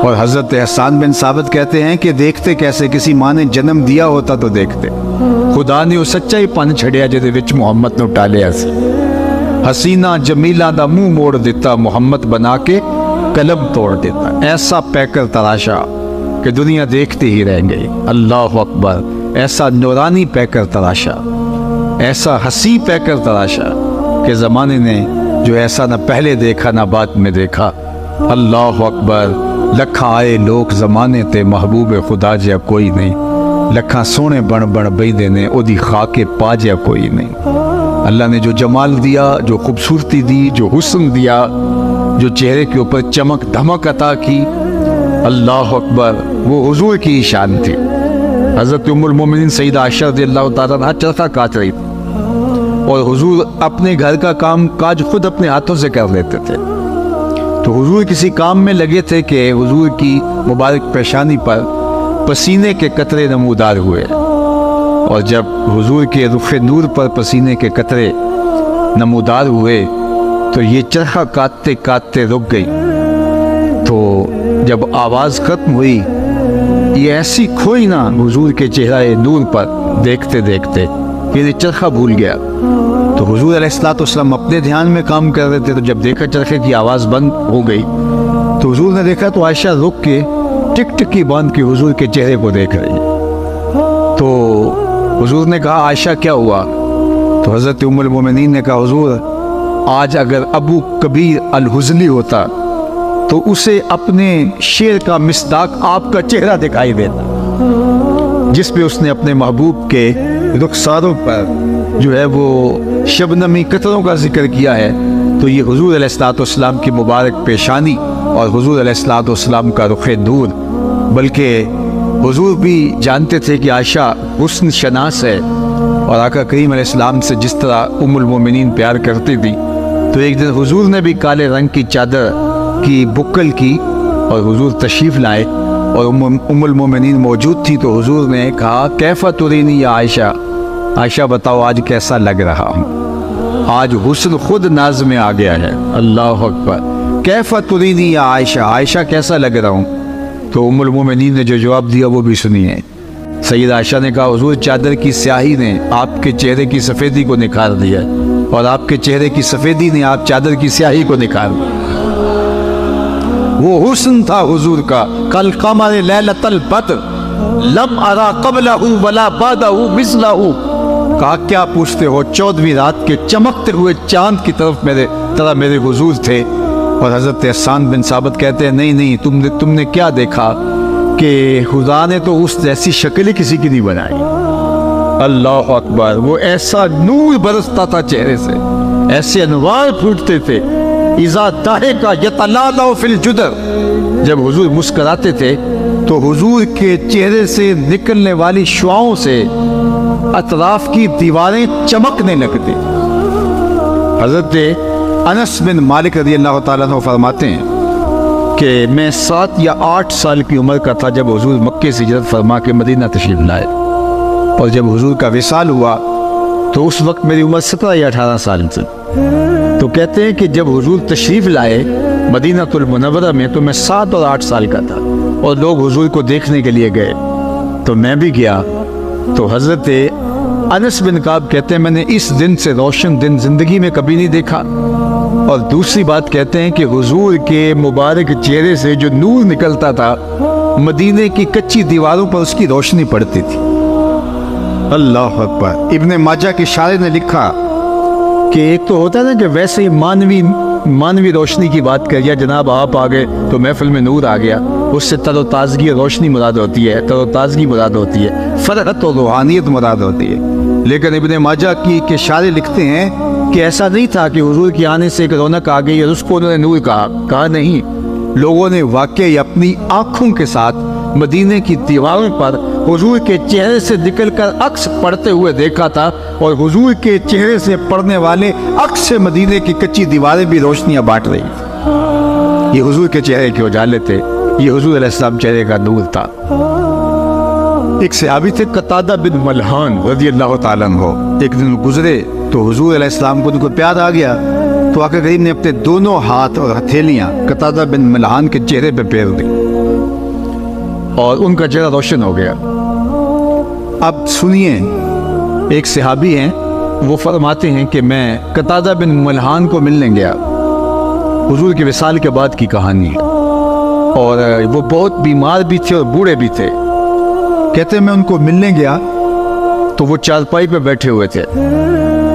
اور حضرت احسان بن ثابت کہتے ہیں کہ دیکھتے کیسے کسی ماں نے جنم دیا ہوتا تو دیکھتے خدا نے وہ سچا ہی پن چھڑیا جہدے وچ محمد نو ٹالیا سی حسینہ جمیلہ دا منہ موڑ دیتا محمد بنا کے قلم توڑ دیتا ایسا پیکر تراشا کہ دنیا دیکھتے ہی رہ گئی اللہ اکبر ایسا نورانی پیکر تراشا ایسا ہنسی پیکر تراشا کہ زمانے نے جو ایسا نہ پہلے دیکھا نہ بعد میں دیکھا اللہ اکبر لکھاں آئے لوگ زمانے تے محبوب خدا جیا کوئی نہیں لکھاں سونے بن بن بیندے نے او دی خاک پا جیا کوئی نہیں اللہ نے جو جمال دیا جو خوبصورتی دی جو حسن دیا جو چہرے کے اوپر چمک دھمک عطا کی اللہ اکبر وہ حضور کی شان تھی حضرت ام المومنین سیدہ عائشہ رضی اللہ تعالیٰ عنہ چرخہ کاٹ رہی تھی اور حضور اپنے گھر کا کام کاج خود اپنے ہاتھوں سے کر لیتے تھے تو حضور کسی کام میں لگے تھے کہ حضور کی مبارک پیشانی پر پسینے کے قطرے نمودار ہوئے اور جب حضور کے رخ نور پر پسینے کے قطرے نمودار ہوئے تو یہ چرخہ کاٹتے کاٹتے رک گئی تو جب آواز ختم ہوئی یہ ایسی کھوئی نا حضور کے چہرہ نور پر دیکھتے دیکھتے یہ چرخہ بھول گیا تو حضور علیہ السلام اپنے دھیان میں کام کر رہے تھے تو جب دیکھا چرخے کی آواز بند ہو گئی تو حضور نے دیکھا تو عائشہ رک کے ٹک ٹکی باندھ کے حضور کے چہرے کو دیکھ رہی تو حضور نے کہا عائشہ کیا ہوا تو حضرت ام المومنین نے کہا حضور آج اگر ابو کبیر الحزلی ہوتا تو اسے اپنے شعر کا مصداق آپ کا چہرہ دکھائی دیتا جس پہ اس نے اپنے محبوب کے رخساروں پر جو ہے وہ شبنمی قطروں کا ذکر کیا ہے تو یہ حضور علیہ السلام کی مبارک پیشانی اور حضور علیہ السلام کا رخ نور بلکہ حضور بھی جانتے تھے کہ عائشہ حسن شناس ہے اور آقا کریم علیہ السلام سے جس طرح ام المومنین پیار کرتی تھی تو ایک دن حضور نے بھی کالے رنگ کی چادر کی بکل کی اور حضور تشریف لائے اور ام المومنین موجود تھی تو حضور نے کہا کیف ترینی یا عائشہ عائشہ بتاؤ آج کیسا لگ رہا ہوں آج حسن خود ناز میں آ گیا ہے اللہ اکبر کیف ترینی یا عائشہ عائشہ کیسا لگ رہا ہوں تو ام المومنین نے جو جواب دیا وہ بھی سنیے سید عائشہ نے کہا حضور چادر کی سیاہی نے آپ کے چہرے کی سفیدی کو نکھار دیا اور آپ کے چہرے کی سفیدی نے آپ چادر کی سیاہی کو نکھار دیا وہ حسن تھا حضور کا کل قمر لیلۃ البدر لم ارا قبلہ ولا بعدہ مثلہ کہا کیا پوچھتے ہو 14ویں رات کے چمکتے ہوئے چاند کی طرف میرے حضور تھے اور حضرت احسان بن ثابت کہتے ہیں نہیں تم نے کیا دیکھا کہ خدا نے تو اس جیسی شکل ہی کسی کی نہیں بنائی اللہ اکبر وہ ایسا نور برستا تھا چہرے سے ایسے انوار پھوٹتے تھے اذا ضحک یتلالع فی الجدر جب حضور مسکراتے تھے تو حضور کے چہرے سے نکلنے والی شعاؤں سے اطراف کی دیواریں چمکنے لگتی حضرت انس بن مالک رضی اللہ تعالیٰ عنہ فرماتے ہیں کہ میں 7 یا 8 سال کی عمر کا تھا جب حضور مکے سے ہجرت فرما کے مدینہ تشریف لائے اور جب حضور کا وصال ہوا تو اس وقت میری عمر 17 یا 18 سال تھی تو کہتے ہیں کہ جب حضور تشریف لائے مدینہ المنورہ میں تو میں 7 اور 8 سال کا تھا اور لوگ حضور کو دیکھنے کے لیے گئے تو میں بھی گیا تو حضرت انس بن کعب کہتے ہیں میں نے اس دن سے روشن دن زندگی میں کبھی نہیں دیکھا اور دوسری بات کہتے ہیں کہ حضور کے مبارک چہرے سے جو نور نکلتا تھا مدینے کی کچی دیواروں پر اس کی روشنی پڑتی تھی اللہ اکبر ابن ماجہ کے شارح نے لکھا کہ ایک تو ہوتا ہے نا کہ ویسے ہی مانوی روشنی کی بات کریے جناب آپ آ گئے تو محفل میں نور آ گیا اس سے تر و تازگی روشنی مراد ہوتی ہے تر و تازگی مراد ہوتی ہے فرحت و روحانیت مراد ہوتی ہے لیکن ابن ماجہ کے شارح لکھتے ہیں کہ ایسا نہیں تھا کہ حضور کے آنے سے ایک رونق آ گئی اور اس کو انہوں نے نور کہا نہیں لوگوں نے واقعی اپنی آنکھوں کے ساتھ مدینے کی دیواروں پر حضور کے چہرے سے نکل کر عکس پڑھتے ہوئے دیکھا تھا اور حضور کے چہرے سے پڑھنے والے عکس سے مدینے کی کچی دیواریں بھی روشنیاں بانٹ رہی تھیں یہ حضور کے چہرے کے اجالے تھے یہ حضور علیہ السلام چہرے کا نور تھا ایک صحابی تھے قتادہ بن ملحان رضی اللہ تعالیٰ عنہ ایک دن گزرے تو حضور علیہ السلام کو ان کو پیار آ گیا تو آقا کریم نے اپنے دونوں ہاتھ اور ہتھیلیاں قتادہ بن ملحان کے چہرے پہ پھیر دی اور ان کا چہرہ روشن ہو گیا۔ اب سنیے، ایک صحابی ہیں، وہ فرماتے ہیں کہ میں قتادہ بن ملحان کو ملنے گیا، حضور کے وصال کے بعد کی کہانی، اور وہ بہت بیمار بھی تھے اور بوڑھے بھی تھے۔ کہتے ہیں میں ان کو ملنے گیا تو وہ چارپائی پہ بیٹھے ہوئے تھے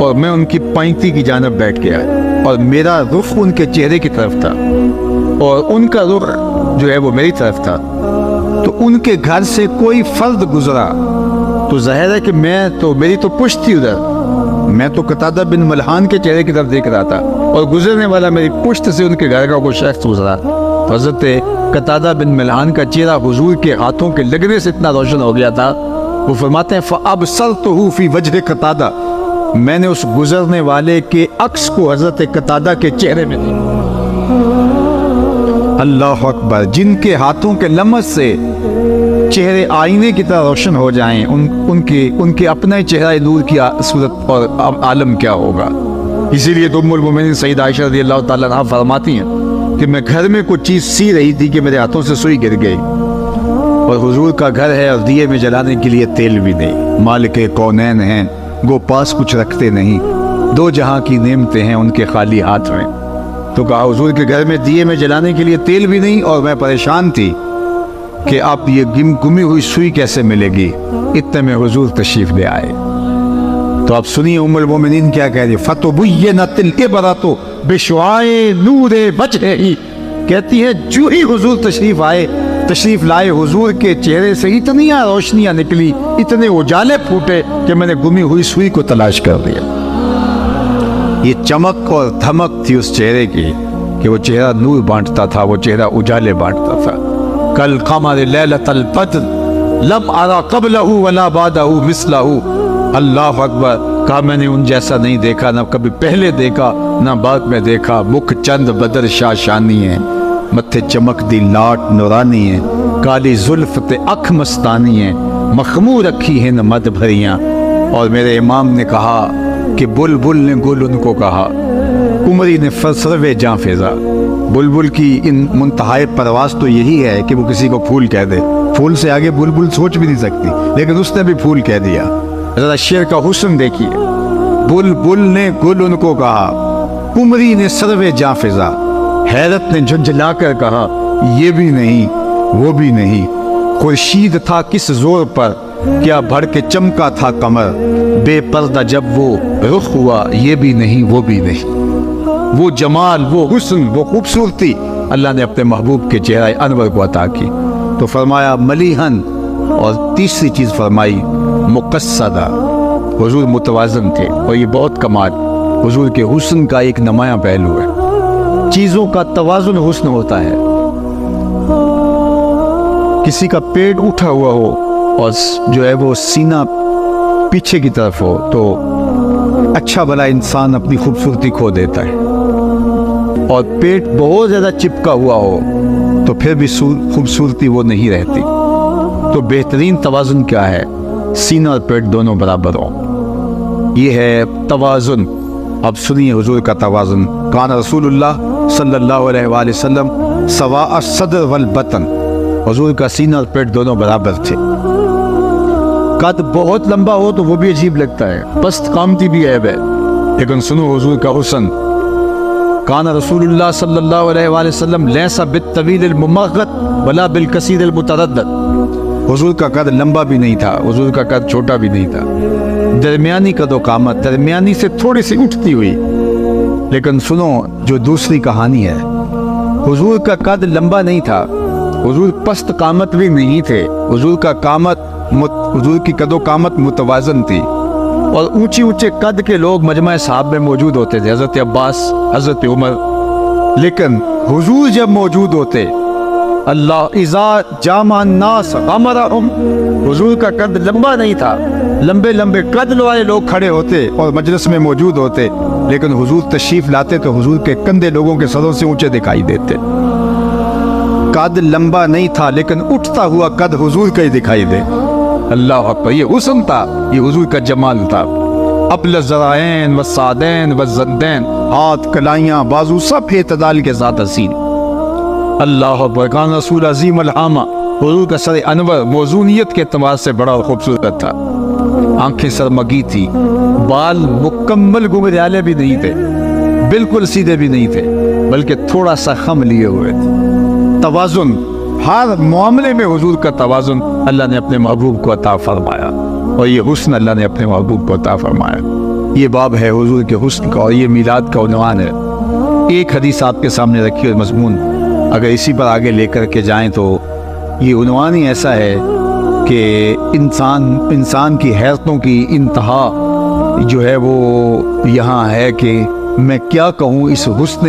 اور میں ان کی پائنتی کی جانب بیٹھ گیا، اور میرا رخ ان کے چہرے کی طرف تھا اور ان کا رخ جو ہے وہ میری طرف تھا۔ تو ان کے گھر سے کوئی فرد گزرا تو ظاہر ہے کہ میری تو پشت تھی ادھر، میں تو قتادہ بن ملحان کے چہرے کی طرف دیکھ رہا تھا، اور گزرنے والا میری پشت سے ان کے گھر کا کوئی شخص گزرا تو حضرت قتادہ بن ملحان کا چہرہ حضور کے ہاتھوں کے لگنے سے اتنا روشن ہو گیا تھا، وہ فرماتے ہیں فَأَبْصَرْتُهُ فِي وَجْهِ قَتَادَةَ، میں نے اس گزرنے والے کے عکس کو حضرت قتادہ کے چہرے میں دیکھا۔ اللہ اکبر، جن کے ہاتھوں کے لمس سے چہرے آئینے کی طرح روشن ہو جائیں، ان کے اپنا چہرہ نور کی صورت اور عالم کیا ہوگا۔ اسی لیے تو ام المومنین سیدہ عائشہ رضی اللہ تعالیٰ عنہا فرماتی ہیں کہ میں گھر میں کوئی چیز سی رہی تھی کہ میرے ہاتھوں سے سوئی گر گئی، اور حضور کا گھر ہے اور دیے میں جلانے کے لیے تیل بھی نہیں، مالک کونین ہیں، گو پاس کچھ رکھتے نہیں، دو جہاں کی نعمتیں ہیں ان کے خالی ہاتھ میں۔ تو کہا حضور کے گھر میں دیے میں جلانے کے لیے تیل بھی نہیں، اور میں پریشان تھی کہ آپ یہ گمی ہوئی سوئی کیسے ملے گی، اتنے میں حضور تشریف لے آئے۔ تو آپ سنیے ام المومنین کیا کہہ رہی، فَتُبُيِّنَتِ الْعِبْرَةُ بِشُعَاعِ نُورِ وَجْهِهِ، کہتی ہے جو ہی حضور تشریف لائے، حضور کے چہرے سے اتنی روشنیاں نکلی، اتنے اجالے پھوٹے کہ میں نے گمی ہوئی سوئی کو تلاش کر دیا۔ یہ چمک اور دھمک تھی اس چہرے کی کہ وہ چہرہ نور بانٹتا تھا، وہ چہرہ اجالے بانٹتا تھا۔ کل قمر لیلۃ البدر لم ارى قبلہ ولا بعدہ مثلہ، اللہ اکبر، کہا میں نے ان جیسا نہیں دیکھا، نہ کبھی پہلے دیکھا نہ بعد میں دیکھا۔ مکھ چند بدر شاشانی ہے، متھے چمک دی لاٹ نورانی ہے، کالی زلف تے اکھ مستانی ہے، مخمور رکھی ہیں مد بھریاں۔ اور میرے امام نے کہا کہ بلبل نے گل ان کو کہا، کمری نے سروے جاں فضا۔ بلبل کی ان منتہائی پرواز تو یہی ہے کہ وہ کسی کو پھول کہہ دے، پھول سے آگے بلبل سوچ بھی نہیں سکتی، لیکن اس نے بھی پھول کہہ دیا۔ ذرا شعر کا حسن دیکھیے، بلبل نے گل ان کو کہا، کمری نے سروے جاں فضا، حیرت نے جھنجھلا کر کہا یہ بھی نہیں وہ بھی نہیں، خورشید تھا کس زور پر، کیا بڑھ کے چمکا تھا قمر، بے پردہ جب وہ رخ ہوا یہ بھی نہیں وہ بھی نہیں۔ وہ جمال، وہ حسن، وہ خوبصورتی اللہ نے اپنے محبوب کے چہرہ انور کو عطا کی۔ تو فرمایا ملیحن، اور تیسری چیز فرمائی مقصدہ، حضور متوازن تھے، اور یہ بہت کمال حضور کے حسن کا ایک نمایاں پہلو ہے۔ چیزوں کا توازن حسن ہوتا ہے۔ کسی کا پیٹ اٹھا ہوا ہو اور جو ہے وہ سینہ پیچھے کی طرف ہو تو اچھا بھلا انسان اپنی خوبصورتی کھو دیتا ہے، اور پیٹ بہت زیادہ چپکا ہوا ہو تو پھر بھی خوبصورتی وہ نہیں رہتی۔ تو بہترین توازن کیا ہے؟ سینہ اور پیٹ دونوں برابر ہوں، یہ ہے توازن۔ اب سنیے حضور کا توازن، کان رسول اللہ صلی اللہ علیہ وآلہ وسلم سواء الصدر والبطن، حضور کا سینہ اور پیٹ دونوں برابر تھے۔ قد بہت لمبا ہو تو وہ بھی عجیب لگتا ہے، پست قامتی بھی عیب ہے، لیکن سنو حضور کا حسن، کان رسول اللہ صلی اللہ علیہ وآلہ وسلم لیس بالطویل الممغط ولا بالکثیر المتردد، حضور کا قد لمبا بھی نہیں تھا، حضور کا قد چھوٹا بھی نہیں تھا، درمیانی قد و قامت، درمیانی سے تھوڑی سی اٹھتی ہوئی۔ لیکن سنو جو دوسری کہانی ہے، حضور کا قد لمبا نہیں تھا، حضور پست قامت بھی نہیں تھے، حضور کی قد و قامت متوازن تھی، اور اونچے اونچے قد کے لوگ مجمع صحاب میں موجود ہوتے تھے، حضرت عباس، حضرت عمر، لیکن حضور جب موجود ہوتے، اللہ اذا جامع الناس غمرہم، حضور کا قد لمبا نہیں تھا، لمبے لمبے قد والے لوگ کھڑے ہوتے اور مجلس میں موجود ہوتے، لیکن حضور تشریف لاتے تو حضور کے کندھے لوگوں کے سروں سے اونچے دکھائی دیتے۔ قد لمبا نہیں تھا لیکن اٹھتا ہوا قد حضور کا ہی دکھائی دے۔ اللہ اکبر، یہ حسن تھا، یہ حضور کا جمال تھا۔ ابل الذرائین والسعدین والزندین، ہاتھ، کلائیاں، بازو سب اعتدال کے ساتھ حسین۔ اللہ اکبر، کان رسول عظیم الحامہ حضور کا سر انور موزونیت کے اعتبار سے بڑا خوبصورت تھا، آنکھیں سرمگی تھی، بال مکمل گھنگریالے بھی نہیں تھے، بالکل سیدھے بھی نہیں تھے، بلکہ تھوڑا سا خم لیے ہوئے تھے۔ توازن، ہر معاملے میں حضور کا توازن اللہ نے اپنے محبوب کو عطا فرمایا، اور یہ حسن اللہ نے اپنے محبوب کو عطا فرمایا۔ یہ باب ہے حضور کے حسن کا، اور یہ میلاد کا عنوان ہے۔ ایک حدیث آپ کے سامنے رکھی ہوئی مضمون اگر اسی پر آگے لے کر کے جائیں تو یہ عنوان ہی ایسا ہے کہ انسان کی حیرتوں کی انتہا جو ہے وہ یہاں ہے کہ میں کیا کہوں اس حسن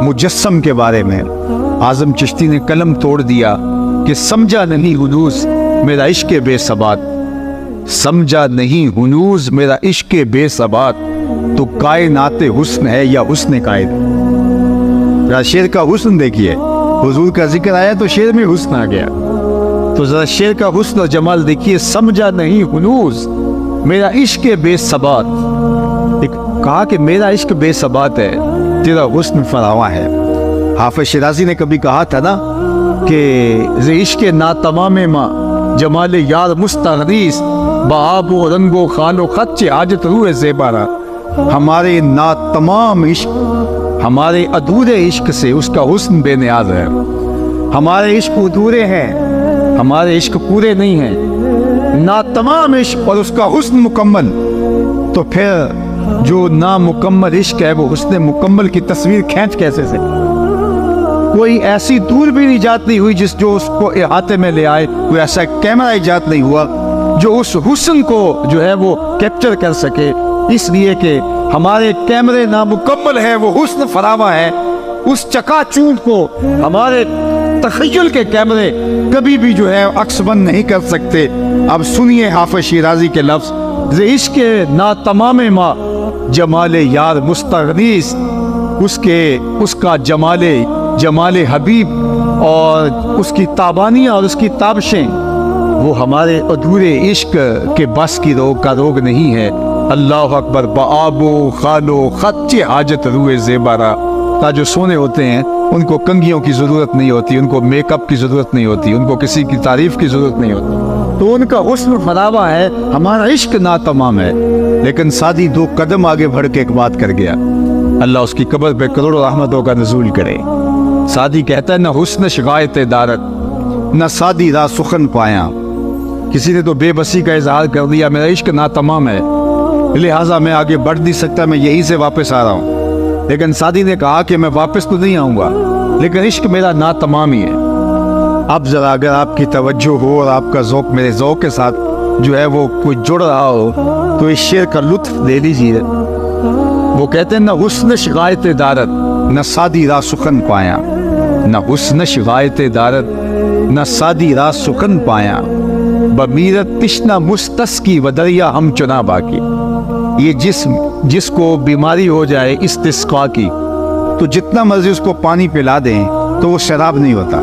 مجسم کے بارے میں۔ اعظم چشتی نے قلم توڑ دیا کہ سمجھا نہیں ہنوز میرا عشق بے ثبات، سمجھا نہیں ہنوز میرا عشق بے ثبات، تو کائنات حسن ہے یا حسن کائنات۔ شعر کا حسن دیکھیے، حضور کا ذکر آیا تو شعر میں حسن آ گیا، تو ذرا شعر کا حسن اور جمال دیکھیے۔ سمجھا نہیں ہنوز میرا عشق بے ثبات، کہا کہ میرا عشق بے ثبات ہے، تیرا حسن فراواں ہے۔ حافظ شیرازی نے کبھی کہا تھا نا کہ ز عشق ناتمام ماں جمال یار مستغریس، بآب و رنگ و خال و خط حاجت روح زیبارہ۔ ہمارے ناتمام عشق، ہمارے ادھورے عشق سے اس کا حسن بے نیاز ہے۔ ہمارے عشق ادھورے ہیں، ہمارے عشق پورے نہیں ہیں، ناتمام عشق اور اس کا حسن مکمل، تو پھر جو نامکمل عشق ہے وہ حسن مکمل کی تصویر کھینچ کیسے سے؟ کوئی ایسی دور بھی ایجاد نہیں ہوئی جو اس کو احاطے میں لے آئے، کوئی ایسا کیمرہ ایجاد نہیں ہوا جو اس حسن کو جو ہے وہ کیپچر کر سکے، اس لیے کہ ہمارے کیمرے نامکمل ہے، وہ حسن فراواں ہے، اس چکا چوند کو ہمارے تخیل کے کیمرے کبھی بھی جو ہے عکس بند نہیں کر سکتے۔ اب سنیے حافظ شیرازی کے لفظ، ز عشق ناتمام ماں جمال یار مستغریس، اس کا جمال حبیب اور اس کی تابانیاں اور اس کی تابشیں وہ ہمارے ادھورے عشق کے بس کی روگ نہیں ہے۔ اللہ اکبر، بآب و خال و خط حاجت روح زیبارہ۔ جو سونے ہوتے ہیں ان کو کنگھیوں کی ضرورت نہیں ہوتی، ان کو میک اپ کی ضرورت نہیں ہوتی، ان کو کسی کی تعریف کی ضرورت نہیں ہوتی، تو ان کا حسن فراواں ہے، ہمارا عشق ناتمام ہے۔ لیکن سادی دو قدم آگے بڑھ کے ایک بات کر گیا، اللہ اس کی قبر پہ کروڑوں رحمتوں کا نزول کرے۔ سادی کہتا ہے، نہ حسن شغایت دارت، نہ سادی را سخن پایا۔ کسی نے تو بے بسی کا اظہار کر دیا، میرا عشق ناتمام ہے، لہٰذا میں آگے بڑھ نہیں سکتا، میں یہیں سے واپس آ رہا ہوں۔ لیکن سادی نے کہا کہ میں واپس تو نہیں آؤں گا، لیکن عشق میرا ناتمام ہی ہے۔ اب ذرا اگر آپ کی توجہ ہو اور آپ کا ذوق میرے ذوق کے ساتھ جو ہے وہ کوئی جڑ رہا ہو تو اس شعر کا لطف لے لیجیے۔ وہ کہتے ہیں، نہ حسن شغایت دارت، نہ سادی را سخن پایا، نہ حسن شغایت دارت، نہ سادی را سخن پایا، بمیرت تشنہ مستسقی و دریا ہم چنا باقی۔ یہ جس کو بیماری ہو جائے استسقا کی، تو جتنا مرضی اس کو پانی پلا دیں تو وہ شراب نہیں ہوتا۔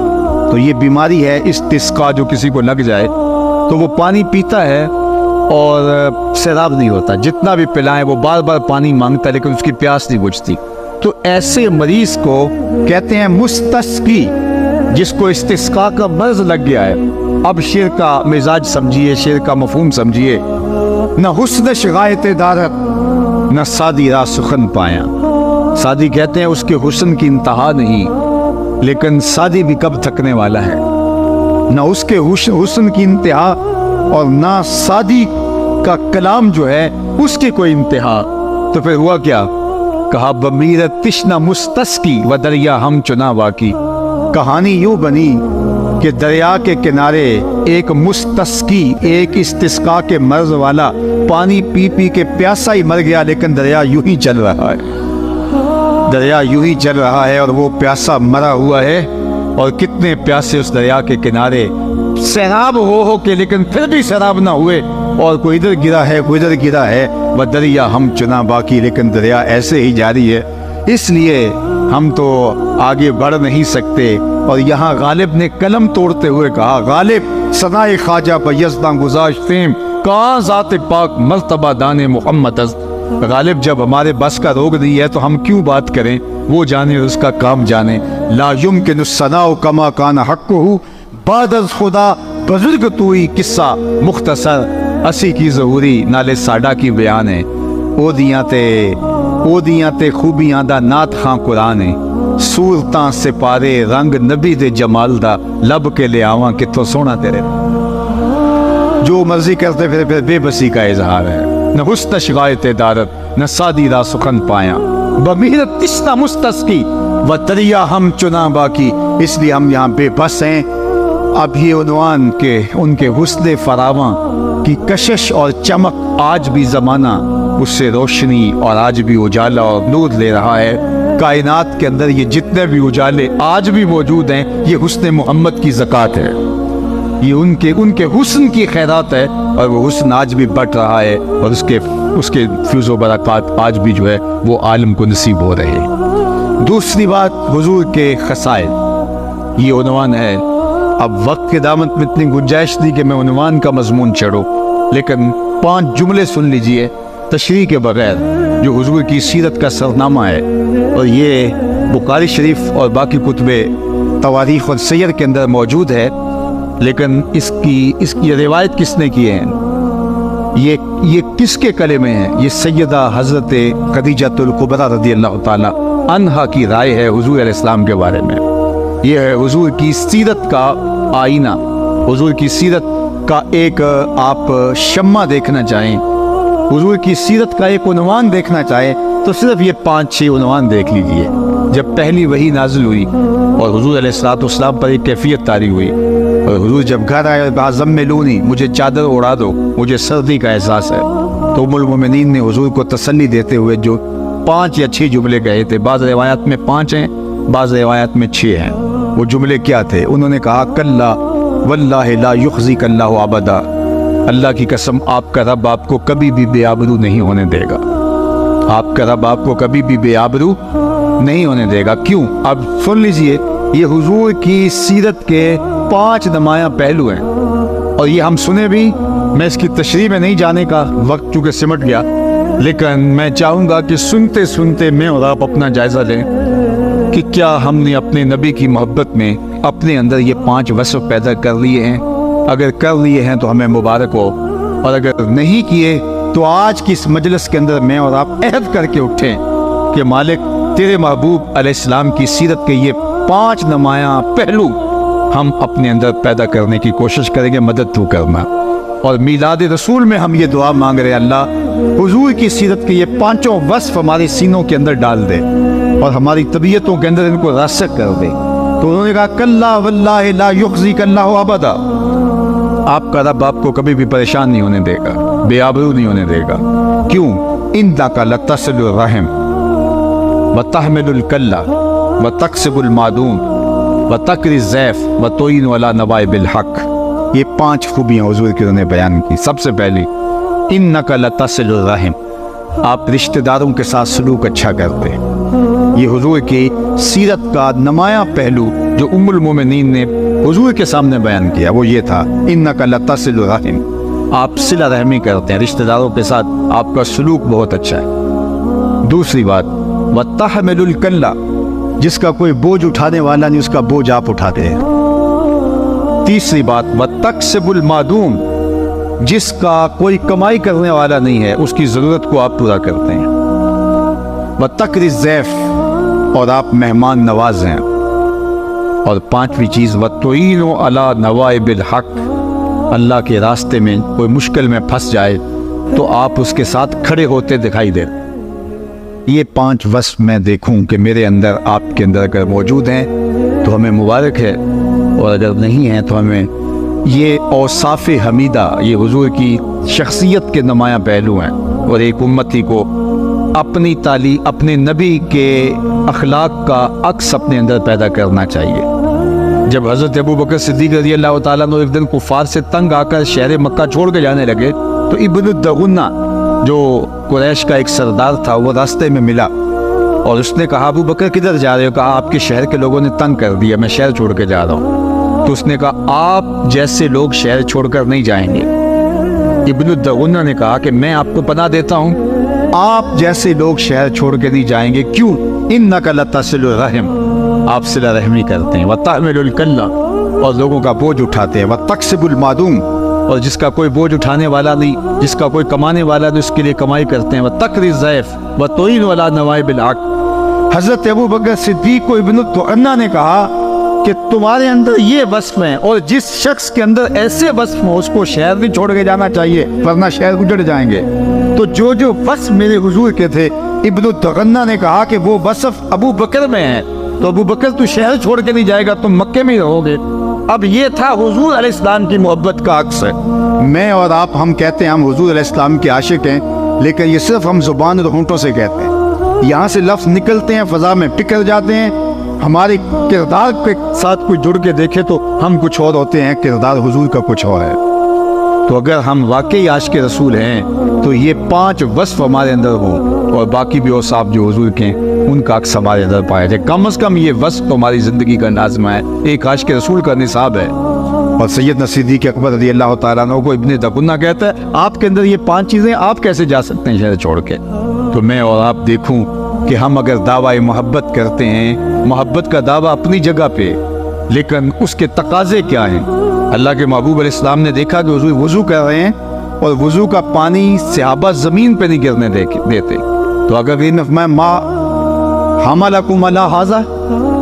تو یہ بیماری ہے استسقا، جو کسی کو لگ جائے تو وہ پانی پیتا ہے اور شراب نہیں ہوتا، جتنا بھی پلائیں وہ بار بار پانی مانگتا ہے لیکن اس کی پیاس نہیں بجھتی۔ تو ایسے مریض کو کہتے ہیں مستسقی، جس کو استسقا کا مرض لگ گیا ہے۔ اب شعر کا مزاج سمجھیے، شعر کا مفہوم سمجھیے، نہ حسن شغایت دارت، نہ سادی را سخن پایا۔ سادی کہتے ہیں اس کے حسن کی انتہا نہیں، لیکن سادی بھی کب تھکنے والا ہے، نہ اس کے حسن کی انتہا اور نہ سادی کا کلام جو ہے اس کی کوئی انتہا۔ تو پھر ہوا کیا؟ کہا، بمیرت تشنہ مستسقی و دریا ہم چنا واقعی۔ کہانی یوں بنی کہ دریا کے کنارے ایک مستسقی، ایک استسقا کے مرض والا پانی پی پی کے پیاسا ہی مر گیا، لیکن دریا یوں ہی چل رہا ہے، دریا یوں ہی چل رہا ہے اور وہ پیاسا مرا ہوا ہے۔ اور کتنے پیاسے اس دریا کے کنارے سیراب ہو کے، لیکن پھر بھی سیراب نہ ہوئے، اور کوئی ادھر گرا ہے کوئی ادھر گرا ہے، وہ دریا ہم چنا باقی، لیکن دریا ایسے ہی جاری ہے۔ اس لیے ہم تو آگے بڑھ نہیں سکتے۔ اور یہاں غالب نے قلم توڑتے ہوئے کہا، غالب ثنائے خواجہ بیزداں گزاشتیم، کہاں ذات پاک مرتبہ دان محمد از۔ غالب جب ہمارے بس کا روگ نہیں ہے تو ہم کیوں بات کریں، وہ جانے اور اس کا کام جانے۔ لا یمکن الثناء کما کان حقہ بعد از خدا بزرگ توئی قصہ مختصر اسی کی ضروری نالے ساڈا کی بیان ہے او دیاں تے خوبیاں دا نات خاں قرآن ہے صورتاں سپارے رنگ نبی دے جمال دا لب کے لے آواں کتوں سونا تیرے جو مرضی کرتے پھر بے بسی کا اظہار ہے نہ حسن شغایت دارت نہ سادی را سخن پایا بمیرت تشنا مستسقی و دریا ہم چنا باقی اس لیے ہم یہاں بے بس ہیں اب یہ عنوان کے ان کے حسن فراواں کی کشش اور چمک آج بھی زمانہ اس سے روشنی اور آج بھی اجالا اور نور لے رہا ہے کائنات کے اندر یہ جتنے بھی اجالے آج بھی موجود ہیں یہ حسن محمد کی زکوٰۃ ہے یہ ان کے حسن کی خیرات ہے اور وہ حسن آج بھی بٹ رہا ہے اور اس کے فیض و برکات آج بھی جو ہے وہ عالم کو نصیب ہو رہے ہیں دوسری بات حضور کے خصائل یہ عنوان ہے اب وقت کے دامت میں اتنی گنجائش نہیں کہ میں عنوان کا مضمون چڑھوں لیکن 5 جملے سن لیجئے تشریح کے بغیر جو حضور کی سیرت کا سرنامہ ہے اور یہ بخاری شریف اور باقی کتب تواریخ اور سیر کے اندر موجود ہے لیکن اس کی روایت کس نے کی ہے یہ کس کے کلمے ہیں یہ سیدہ حضرت خدیجہ الکبریٰ رضی اللہ تعالی عنہا کی رائے ہے حضور علیہ السلام کے بارے میں یہ ہے حضور کی سیرت کا آئینہ حضور کی سیرت کا ایک آپ شمع دیکھنا چاہیں حضور کی سیرت کا ایک عنوان دیکھنا چاہیں تو صرف یہ 5-6 عنوان دیکھ لیجئے جب پہلی وحی نازل ہوئی اور حضور علیہ السلام پر ایک کیفیت طاری ہوئی اور حضور جب گھر آئے بعضم میں لونی مجھے چادر اڑا دو مجھے سردی کا احساس ہے تو ام المومنین نے حضور کو تسلی دیتے ہوئے جو 5 یا 6 جملے کہے تھے بعض روایات میں 5 ہیں بعض روایات میں 6 ہیں وہ جملے کیا تھے انہوں نے کہا کلا واللہ لا یخزیک اللہ ابدا اللہ کی قسم آپ کا رب آپ کو کبھی بھی بے آبرو نہیں ہونے دے گا آپ کا رب آپ کو کبھی بھی بے آبرو نہیں ہونے دے گا کیوں اب سن لیجئے یہ حضور کی سیرت کے 5 نمایاں پہلو ہیں اور یہ ہم سنے بھی میں اس کی تشریح میں نہیں جانے کا وقت چونکہ سمٹ گیا لیکن میں چاہوں گا کہ سنتے سنتے میں اور آپ اپنا جائزہ لیں کہ کیا ہم نے اپنے نبی کی محبت میں اپنے اندر یہ 5 وصف پیدا کر لیے ہیں اگر کر لیے ہیں تو ہمیں مبارک ہو اور اگر نہیں کیے تو آج کی اس مجلس کے اندر میں اور آپ عہد کر کے اٹھیں کہ مالک تیرے محبوب علیہ السلام کی سیرت کے یہ 5 نمایاں پہلو ہم اپنے اندر پیدا کرنے کی کوشش کریں گے مدد تو کرنا اور میلاد رسول میں ہم یہ دعا مانگ رہے ہیں اللہ حضور کی سیرت کے یہ 5 وصف ہمارے سینوں کے اندر ڈال دے اور ہماری طبیعتوں کے اندر ان کو راسخ کر دے تو انہوں نے کہا کلا واللہ لا یخزیک اللہ ابدا آپ کا رب آپ کو کبھی بھی پریشان نہیں ہونے دے گا بے آبرو نہیں ہونے دے گا کیوں انک لتصل الرحم وتحمل الکلہ وتکسب المعدوم وتقری الضیف وتعین علی نوائب الحق یہ 5 خوبیاں حضور کی انہوں نے بیان کی سب سے پہلی انک لتصل الرحم آپ رشتہ داروں کے ساتھ سلوک اچھا کرتے یہ حضور کی سیرت کا نمایاں پہلو جو ام المومنین نے حضور کے سامنے بیان کیا وہ یہ تھا انک لتصل الرحم آپ صلہ رحمی کرتے ہیں رشتہ داروں کے ساتھ آپ کا سلوک بہت اچھا ہے دوسری بات وتحمل الکلہ جس کا کوئی بوجھ اٹھانے والا نہیں اس کا بوجھ آپ اٹھاتے ہیں تیسری بات وتکسب المعدوم جس کا کوئی کمائی کرنے والا نہیں ہے اس کی ضرورت کو آپ پورا کرتے ہیں وتقری الضیف اور آپ مہمان نواز ہیں اور 5ویں چیز وتعین علی نوائب الحق اللہ کے راستے میں کوئی مشکل میں پھنس جائے تو آپ اس کے ساتھ کھڑے ہوتے دکھائی دیں یہ 5 وصف میں دیکھوں کہ میرے اندر آپ کے اندر اگر موجود ہیں تو ہمیں مبارک ہے اور اگر نہیں ہیں تو ہمیں یہ اوصاف حمیدہ یہ حضور کی شخصیت کے نمایاں پہلو ہیں اور ایک امتی کو اپنی تعلیم اپنے نبی کے اخلاق کا عکس اپنے اندر پیدا کرنا چاہیے جب حضرت ابو بکر صدیق رضی اللہ تعالیٰ عنہ ایک دن کفار سے تنگ آ کر شہر مکہ چھوڑ کے جانے لگے تو ابن الدغنہ جو قریش کا ایک سردار تھا وہ راستے میں ملا اور اس نے کہا ابو بکر کدھر جا رہے ہو کہا آپ کے شہر کے لوگوں نے تنگ کر دیا میں شہر چھوڑ کے جا رہا ہوں تو اس نے کہا آپ جیسے لوگ شہر چھوڑ کر نہیں جائیں گے ابن الدغنہ نے کہا کہ میں آپ کو پناہ دیتا ہوں آپ جیسے لوگ شہر چھوڑ کے نہیں جائیں گے کیوں انک لتصل الرحم آپ صلہ رحمی کرتے ہیں، وَتَحْمِلُ الْكَلَّ اور لوگوں کا بوجھ اٹھاتے ہیں، وَتَقْسِبُ الْمَعْدُومَ اور جس کا کوئی بوجھ اٹھانے والا نہیں، جس کا کوئی کمانے والا نہیں، اس کے لیے کمائی کرتے ہیں، وَتَقْرِي الضَّيْفَ وَتُعِينُ عَلَىٰ نَوَائِبِ الْحَقِّ۔ حضرت ابو بکر صدیق کو ابن الدغنہ نے کہا کہ تمہارے اندر یہ وصف ہیں، اور جس شخص کے اندر ایسے وصف ہوں اس کو شہر نہیں چھوڑ کے جانا چاہیے ورنہ شہر اجڑ جائیں گے۔ تو جو وصف میرے حضور کے تھے، ابن الدغنہ نے کہا کہ وہ وصف ابو بکر میں ہے، تو ابو بکر تو شہر چھوڑ کے نہیں جائے گا، تم مکے میں ہی رہو گے۔ اب یہ تھا حضور علیہ السلام کی محبت کا عکس ہے۔ میں اور آپ ہم کہتے ہیں ہم حضور علیہ السلام کے عاشق ہیں، لیکن یہ صرف ہم زبان اور ہونٹوں سے کہتے ہیں، یہاں سے لفظ نکلتے ہیں فضا میں بکھر جاتے ہیں، ہمارے کردار کے ساتھ کوئی جڑ کے دیکھے تو ہم کچھ اور ہوتے ہیں، کردار حضور کا کچھ اور ہے۔ تو اگر ہم واقعی عاشق رسول ہیں تو یہ 5 وصف ہمارے اندر ہوں، اور باقی بھی اوصاف جو حضور کے ہیں ان کا عکس ہمارے اندر پایا جائے، کم از کم یہ وصف تو ہماری زندگی کا نازمہ ہے، ایک عاشق رسول کا نصاب ہے۔ اور سیدنا صدیق اکبر رضی اللہ تعالیٰ عنہ کو ابن دغنہ کہتا ہے آپ کے اندر یہ 5 چیزیں، آپ کیسے جا سکتے ہیں شہر چھوڑ کے؟ تو میں اور آپ دیکھوں کہ ہم اگر دعویٰ محبت کرتے ہیں، محبت کا دعویٰ اپنی جگہ پہ، لیکن اس کے تقاضے کیا ہیں؟ اللہ کے محبوب علیہ السلام نے دیکھا کہ حضور وضو کر رہے ہیں اور وضو کا پانی صحابہ زمین پہ نہیں گرنے دیتے، تو اگر میں ما حملکم علی ھذا،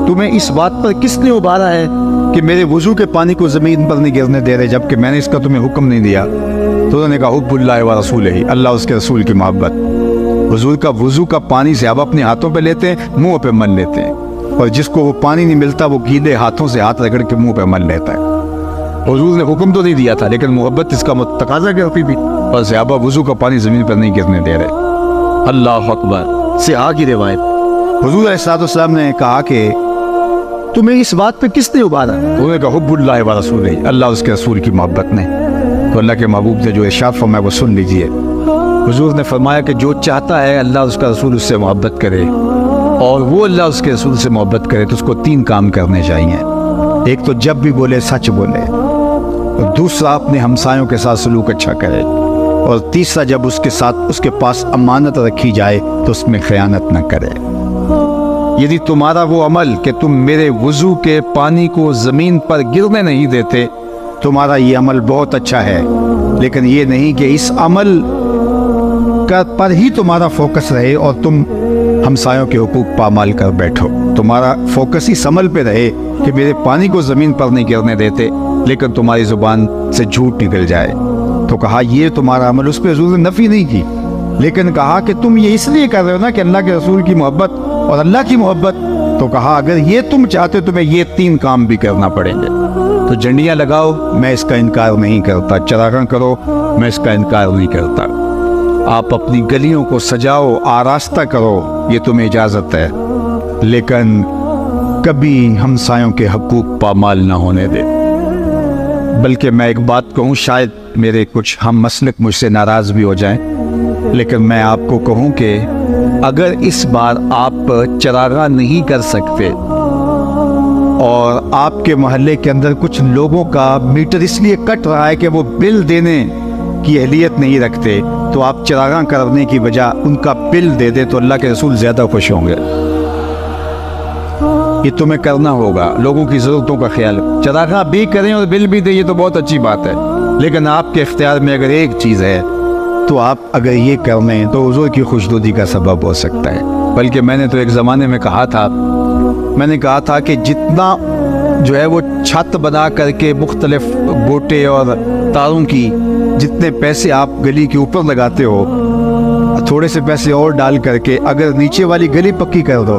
تمہیں اس بات پر کس نے ابھارا ہے کہ میرے وضو کے پانی کو زمین پر نہیں گرنے دے رہے جبکہ میں نے اس کا تمہیں حکم نہیں دیا؟ تو انہوں نے کہا حب اللہ و رسولہ، اللہ اس کے رسول کی محبت۔ حضور کا وضو کا پانی صحابہ اپنے ہاتھوں پہ لیتے ہیں، منہ پہ مل لیتے ہیں، اور جس کو وہ پانی نہیں ملتا وہ گیلے ہاتھوں سے ہاتھ رگڑ کے منہ پہ مل لیتا ہے۔ حضور نے حکم تو نہیں دیا تھا لیکن محبت اس کا تقاضا کرتی تھی، اور صحابہ وضو کا پانی زمین پر نہیں گرنے دے رہے۔ اللہ اکبر سے آگے روایت، حضور علیہ السلام نے کہا کہ تمہیں اس بات پہ کس نے ابھارا؟ انہوں نے کہا حب اللہ و رسولہ، اللہ اس کے رسول کی محبت نے۔ تو اللہ کے محبوب نے جو ارشاد فرمایا وہ سن لیجئے۔ حضور نے فرمایا کہ جو چاہتا ہے اللہ اس کا رسول اس سے محبت کرے اور وہ اللہ اس کے رسول سے محبت کرے تو اس کو 3 کام کرنے چاہیے۔ ایک تو جب بھی بولے سچ بولے، اور دوسرا اپنے ہمسایوں کے ساتھ سلوک اچھا کرے، اور تیسرا جب اس کے پاس امانت رکھی جائے تو اس میں خیانت نہ کرے۔ یدی تمہارا وہ عمل کہ تم میرے وضو کے پانی کو زمین پر گرنے نہیں دیتے، تمہارا یہ عمل بہت اچھا ہے، لیکن یہ نہیں کہ اس عمل پر ہی تمہارا فوکس رہے اور تم ہمسایوں کے حقوق پامال کر بیٹھو۔ تمہارا فوکس اس عمل پہ رہے کہ میرے پانی کو زمین پر نہیں گرنے دیتے، لیکن تمہاری زبان سے جھوٹ نکل جائے۔ تو کہا یہ تمہارا عمل، اس پہ حضور نے نفی نہیں کی، لیکن کہا کہ تم یہ اس لیے کر رہے ہو نا کہ اللہ کے رسول کی محبت اور اللہ کی محبت، تو کہا اگر یہ تم چاہتے تمہیں یہ 3 کام بھی کرنا پڑیں گے۔ تو جھنڈیاں لگاؤ، میں اس کا انکار نہیں کرتا، چراغاں کرو، میں اس کا انکار نہیں کرتا، آپ اپنی گلیوں کو سجاؤ، آراستہ کرو، یہ تمہیں اجازت ہے، لیکن کبھی ہمسایوں کے حقوق پامال نہ ہونے دے۔ بلکہ میں ایک بات کہوں، شاید میرے کچھ ہم مسلک مجھ سے ناراض بھی ہو جائیں، لیکن میں آپ کو کہوں کہ اگر اس بار آپ چراغاں نہیں کر سکتے اور آپ کے محلے کے اندر کچھ لوگوں کا میٹر اس لیے کٹ رہا ہے کہ وہ بل دینے کی اہلیت نہیں رکھتے، تو آپ چراغاں کرنے کی بجا ان کا بل دے دے تو اللہ کے رسول زیادہ خوش ہوں گے۔ یہ تمہیں کرنا ہوگا، لوگوں کی ضرورتوں کا خیال، چراغاں بھی کریں اور بل بھی دیں، یہ تو بہت اچھی بات ہے، لیکن آپ کے اختیار میں اگر ایک چیز ہے تو آپ اگر یہ کر لیں تو حضور کی خوشنودی کا سبب ہو سکتا ہے۔ بلکہ میں نے تو ایک زمانے میں کہا تھا کہ جتنا جو ہے وہ چھت بنا کر کے مختلف گوٹے اور تاروں کی جتنے پیسے آپ گلی کے اوپر لگاتے ہو، تھوڑے سے پیسے اور ڈال کر کے اگر نیچے والی گلی پکی کر دو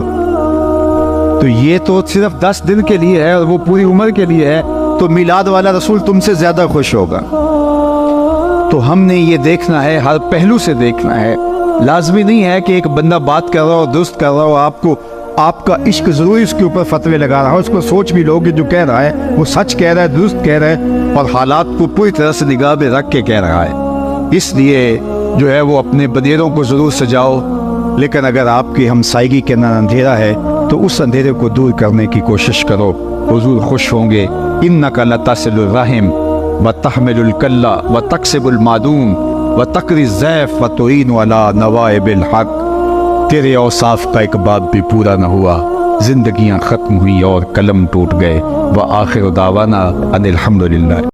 تو یہ تو صرف 10 دن کے لیے ہے اور وہ پوری عمر کے لیے ہے، تو میلاد والا رسول تم سے زیادہ خوش ہوگا۔ تو ہم نے یہ دیکھنا ہے، ہر پہلو سے دیکھنا ہے۔ لازمی نہیں ہے کہ ایک بندہ بات کر رہا ہو، درست کر رہا ہو، آپ کا عشق ضروری اس کے اوپر فتوے لگا رہا ہو، اس کو سوچ بھی لو کہ جو کہہ رہا ہے وہ سچ کہہ رہا ہے، درست کہہ رہا ہے، اور حالات کو پوری طرح سے نگاہ میں رکھ کے کہہ رہا ہے۔ اس لیے جو ہے وہ اپنے بدیروں کو ضرور سجاؤ، لیکن اگر آپ کی ہمسائیگی کے اندر اندھیرا ہے تو اس اندھیرے کو دور کرنے کی کوشش کرو، حضور خوش ہوں گے۔ انک لتصل الرحم وتحمل الکل وتکسب المعدوم وتقری الضیف وتعین علی نوائب الحق۔ تیرے اوصاف کا ایک باب بھی پورا نہ ہوا زندگیاں ختم ہوئی اور قلم ٹوٹ گئے. وآخر دعوانا ان الحمدللہ.